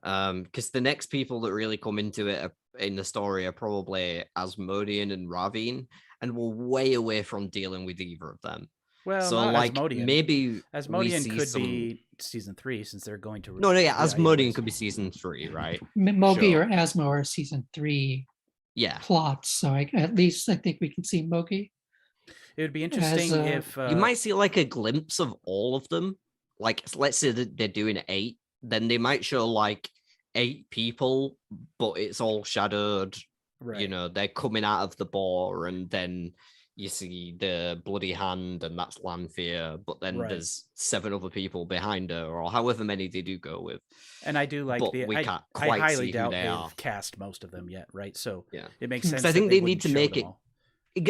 C: Because the next people that really come into it in the story are probably Asmodean and Ravine, and we're way away from dealing with either of them.
A: Well,
C: So
A: not
C: like
A: Asmodean.
C: maybe we
A: Asmodean
C: see
A: could
C: some...
A: be season 3 since they're going to.
C: No, yeah,
A: the
C: Asmodean
A: Aiellas.
C: could be season 3, right?
B: Mogi
C: Sure.
B: or Asmo are season 3
C: Yeah.
B: plots, so at least I think we can see Mogi.
A: It would be interesting if
C: you might see like a glimpse of all of them. Like, let's say that they're doing 8, then they might show like 8 people, but it's all shadowed.
A: right.
C: You know, they're coming out of the boar, and then you see the bloody hand, and that's Lanfear. But then
A: Right.
C: there's 7 other people behind her, or however many they do go with.
A: And I do like
C: But
A: the.
C: we
A: I,
C: can't
A: I
C: quite
A: highly
C: see who
A: doubt
C: they
A: they've
C: are.
A: cast most of them yet, right? So
C: Yeah,
A: it makes
B: Because
A: sense.
C: I think
A: that
C: they need to
A: wouldn't
C: make
A: show
C: it.
A: them all.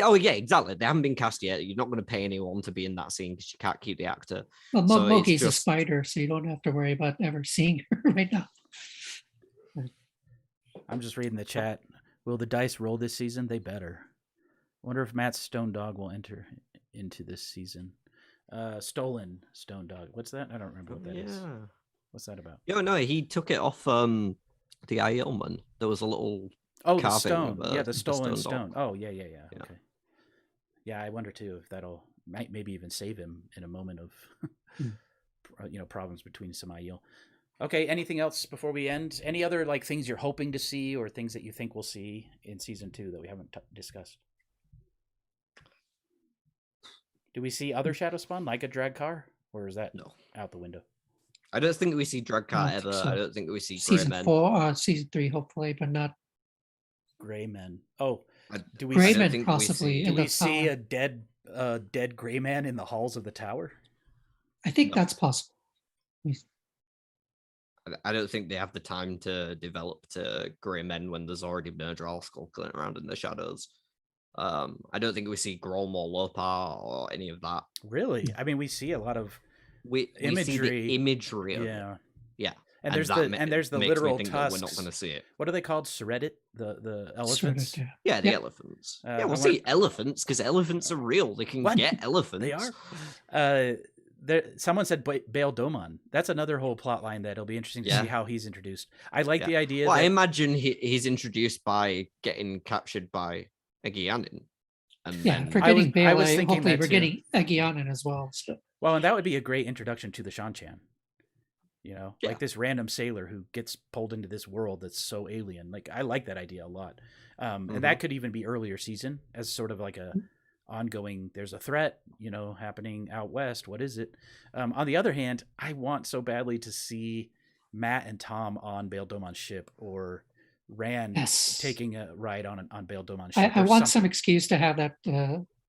C: Oh yeah, exactly. They haven't been cast yet. You're not going to pay anyone to be in that scene because you can't keep the actor.
B: Well,
C: So it's
B: Mogi's a
C: just-
B: spider, so you don't have to worry about ever seeing her right now.
A: I'm just reading the chat. Will the dice roll this season? They better. Wonder if Matt's Stone Dog will enter into this season. Stolen Stone Dog. What's that? I don't remember what that is. What's that about?
C: Yeah, no, he took it off the Aielman. There was a little
A: Oh, the
C: carving
A: stone.
C: of,
A: Yeah, the stolen
C: stone
A: stone.
C: dog.
A: Oh, yeah.
C: Yeah.
A: Okay. Yeah, I wonder too if that'll might maybe even save him in a moment of problems between Samael. Okay, anything else before we end? Any other like things you're hoping to see or things that you think we'll see in season 2 that we haven't discussed? Do we see other Shadow Spawn like a drag car, or is that
C: No.
A: out the window?
C: I don't think we see Dragcar
B: I don't
C: ever.
B: think so.
C: I don't think we see
B: Season
C: Grey Men.
B: 4, season 3, hopefully, but not
A: Gray Men. Oh, do we
B: Gray
A: see,
B: Men
C: think we
B: possibly.
C: see-
A: do
B: in
A: we
B: the
A: see
B: tower.
A: a dead gray man in the halls of the tower?
B: I think
C: No.
B: that's possible.
C: I don't think they have the time to develop to Grey Men when there's already Murdral skulking around in the shadows. I don't think we see Grom or Lopar or any of that.
A: Really? I mean, we see a lot of
C: We see
A: Imagery.
C: the imagery of it.
A: yeah.
C: Yeah.
A: And there's
C: that
A: the
C: makes me
A: literal
C: think that
A: tusks.
C: we're not going to see it.
A: What are they called? Ceredit? The
B: Sort
A: elephants?
B: of, yeah.
C: Yeah, the
B: Yep.
C: elephants.
A: Uh,
C: Yeah,
A: I
C: we'll
A: wonder-
C: see elephants because elephants are real. They can
A: What?
C: get elephants.
A: They are. Someone said Bail Domon. That's another whole plot line that'll be interesting to
C: Yeah.
A: see how he's introduced. I like
C: Yeah.
A: the idea
C: Well, I
A: that
C: imagine he's introduced by getting captured by a Gyanin. And
B: Yeah,
C: then...
B: for
A: I was-
B: getting Bailey,
A: I was thinking
B: hopefully
A: that
B: we're
A: too.
B: getting Eggianin as well. So.
A: well, and that would be a great introduction to the Shan-Chan.
C: Yeah.
A: Like this random sailor who gets pulled into this world that's so alien. Like I like that idea a lot. And that could even be earlier season as sort of like a ongoing, there's a threat, happening out west. What is it? On the other hand, I want so badly to see Matt and Tom on Bail Domon's ship, or Rand
B: Yes.
A: taking a ride on Bail Domon's ship.
B: I
A: or
B: want some
A: something.
B: excuse to have that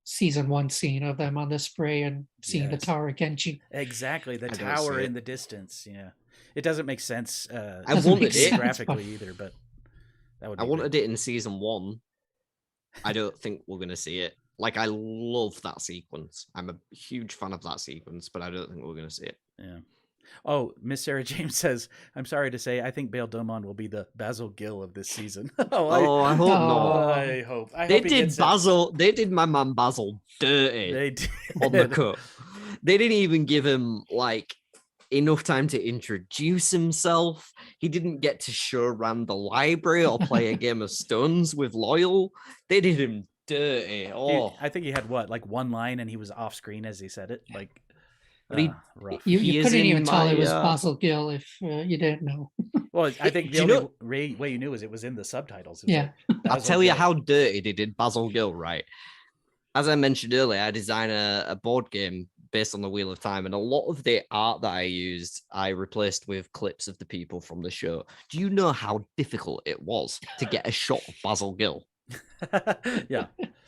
B: season 1 scene of them on the spray and seeing the
A: Yes.
B: tower again.
A: Exactly, the
C: I don't
A: tower
C: see
A: in
C: it.
A: the distance. Yeah, it doesn't make sense.
C: I
B: Doesn't
C: wanted
B: make
C: it.
B: sense,
A: graphically either, but that would.
C: I
A: Be
C: wanted
A: great.
C: it in season 1. I don't think we're going to see it. Like, I love that sequence. I'm a huge fan of that sequence, but I don't think we're going to see it.
A: Yeah. Oh, Miss Sarah James says, "I'm sorry to say, I think Bail Domon will be the Basil Gill of this season."
C: I hope
B: Oh.
C: not.
A: I hope. I
C: They
A: hope he
C: did
A: gets it.
C: Basil. They did my man Basil dirty
A: They did.
C: on the cut. They didn't even give him like enough time to introduce himself. He didn't get to show around the library or play a game of stones with Loyal. They did him dirty. Oh,
A: I think he had what, like one line, and he was off screen as he said it. Like,
C: But he,
A: Rough.
B: You
C: he is
B: couldn't
C: in
B: even tell it was
C: my,
B: Basil Gill if you didn't know.
A: Well, I think
C: Do
A: the
C: you
A: only
C: know-
A: way you knew was it was in the subtitles. It was
B: Yeah.
A: like,
C: I'll
A: Basil
C: tell you
A: Gill.
C: how dirty they did Basil Gill, right? As I mentioned earlier, I designed a board game based on the Wheel of Time, and a lot of the art that I used, I replaced with clips of the people from the show. Do you know how difficult it was to get a shot of Basil Gill?
A: Yeah.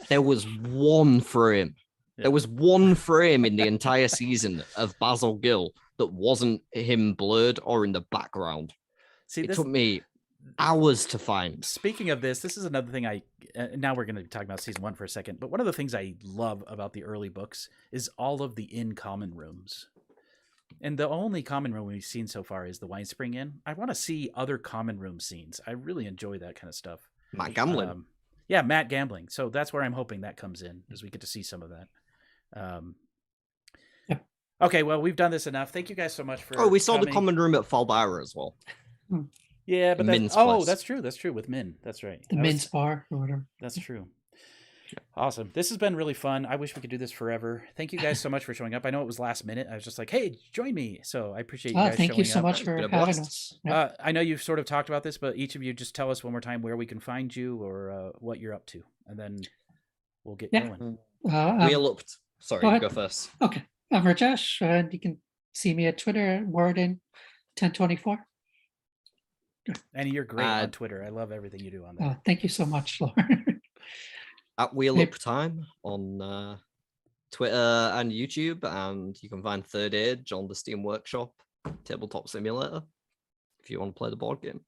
C: There was one frame.
A: Yeah.
C: There was one frame in the entire season of Basil Gill that wasn't him blurred or in the background.
A: See,
C: It
A: this
C: took me hours to find.
A: Speaking of this is another thing now we're going to be talking about season 1 for a second, but one of the things I love about the early books is all of the in common rooms. And the only common room we've seen so far is the Wine Spring Inn. I want to see other common room scenes. I really enjoy that kind of stuff.
C: Matt Gamlin.
A: Yeah, Matt Gambling. So that's where I'm hoping that comes in, as we get to see some of that.
B: Yep.
A: Okay, well, we've done this enough. Thank you guys so much for
C: Oh, we saw
A: coming.
C: the common room at Falbara as well.
A: Yeah, but
C: Min's
A: that's,
C: place.
A: that's true with Min. That's right.
B: The
A: I was-
B: Mince Bar or whatever.
A: That's true. Awesome. This has been really fun. I wish we could do this forever. Thank you guys so much for showing up. I know it was last minute. I was just like, hey, join me. So I appreciate you guys
B: Thank you
A: showing
B: so
A: up.
B: much
C: It's
B: for
C: been a
B: having
C: blast.
B: us. Yep.
A: I know you've sort of talked about this, but each of you just tell us one more time where we can find you or what you're up to, and then we'll get
B: Yeah.
A: going.
C: Wheel up. Sorry,
B: go ahead.
C: go first.
B: Okay. I'm Rajesh, and you can see me at Twitter at Warden1024.
A: And you're great on Twitter. I love everything you do on there.
B: Thank you so much, Lauren.
C: At Wheel
B: Yep.
C: Up Time on Twitter and YouTube, and you can find Third Age on the Steam Workshop Tabletop Simulator if you want to play the board game.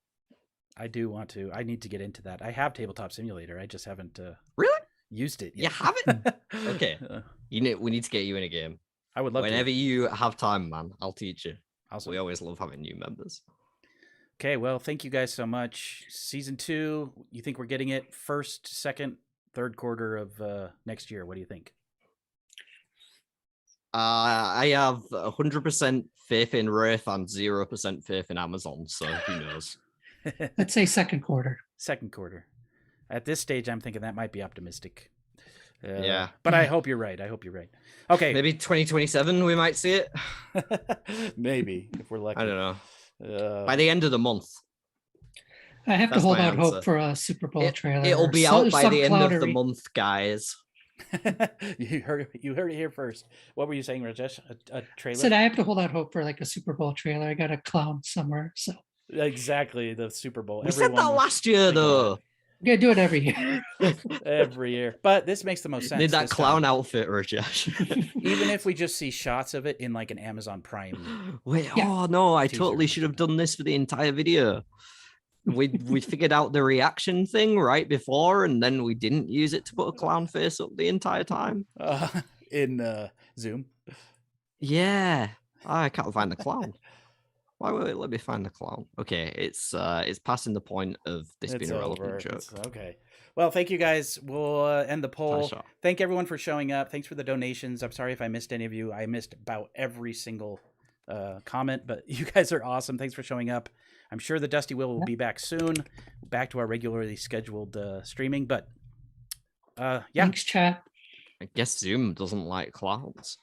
A: I do want to. I need to get into that. I have Tabletop Simulator. I just haven't
C: Really?
A: used it
C: You
A: yet.
C: haven't? Okay. We need to get you in a game.
A: I would love
C: Whenever
A: to.
C: you have time, man, I'll teach you.
A: Awesome.
C: We always love having new members.
A: Okay, well, thank you guys so much. Season 2, you think we're getting it first, second, third quarter of next year? What do you think?
C: I have 100% faith in Wraith and 0% faith in Amazon, so who knows?
B: Let's say second quarter.
A: Second quarter. At this stage, I'm thinking that might be optimistic.
C: Yeah.
A: But I hope you're right. I hope you're right. Okay.
C: Maybe 2027 we might see it.
A: Maybe, if we're lucky.
C: I don't know. By the end of the month.
B: I have to
C: That's
B: hold
C: my
B: out hope
C: answer.
B: for a Super Bowl trailer.
C: It'll
B: or
C: be
B: some-
C: out by
B: some
C: the end of the
B: clownery.
C: month, guys.
A: you heard it here first. What were you saying, Rajesh? A
B: I
A: trailer?
B: said I have to hold out hope for like a Super Bowl trailer. I got a clown somewhere, so
A: Exactly, the Super Bowl.
C: We said that
A: Everyone
C: last year,
A: think about
C: though.
B: I'm gonna do it every year.
A: every year. But this makes the most sense.
C: Need that
A: this
C: clown
A: time.
C: outfit, Rajesh.
A: Even if we just see shots of it in like an Amazon Prime.
C: Wait,
B: Yeah.
C: oh no, I
A: Teaser
C: totally
A: or
C: should have done this for the entire video. We figured out the reaction thing right before, and then we didn't use it to put a clown face up the entire time.
A: In Zoom.
C: Yeah, I can't find the clown. Why won't it let me find the clown? Okay, it's passing the point of this being a relevant joke.
A: Okay. Well, thank you guys. We'll end the poll.
C: shot.
A: Thank everyone for showing up. Thanks for the donations. I'm sorry if I missed any of you. I missed about every single comment, but you guys are awesome. Thanks for showing up. I'm sure the Dusty Wheel will be back soon, back to our regularly scheduled streaming. But yeah.
B: Thanks, chat.
C: I guess Zoom doesn't like clowns.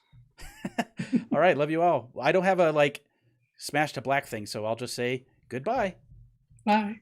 A: All right. Love you all. I don't have a like smash to black thing, so I'll just say goodbye.
B: Bye.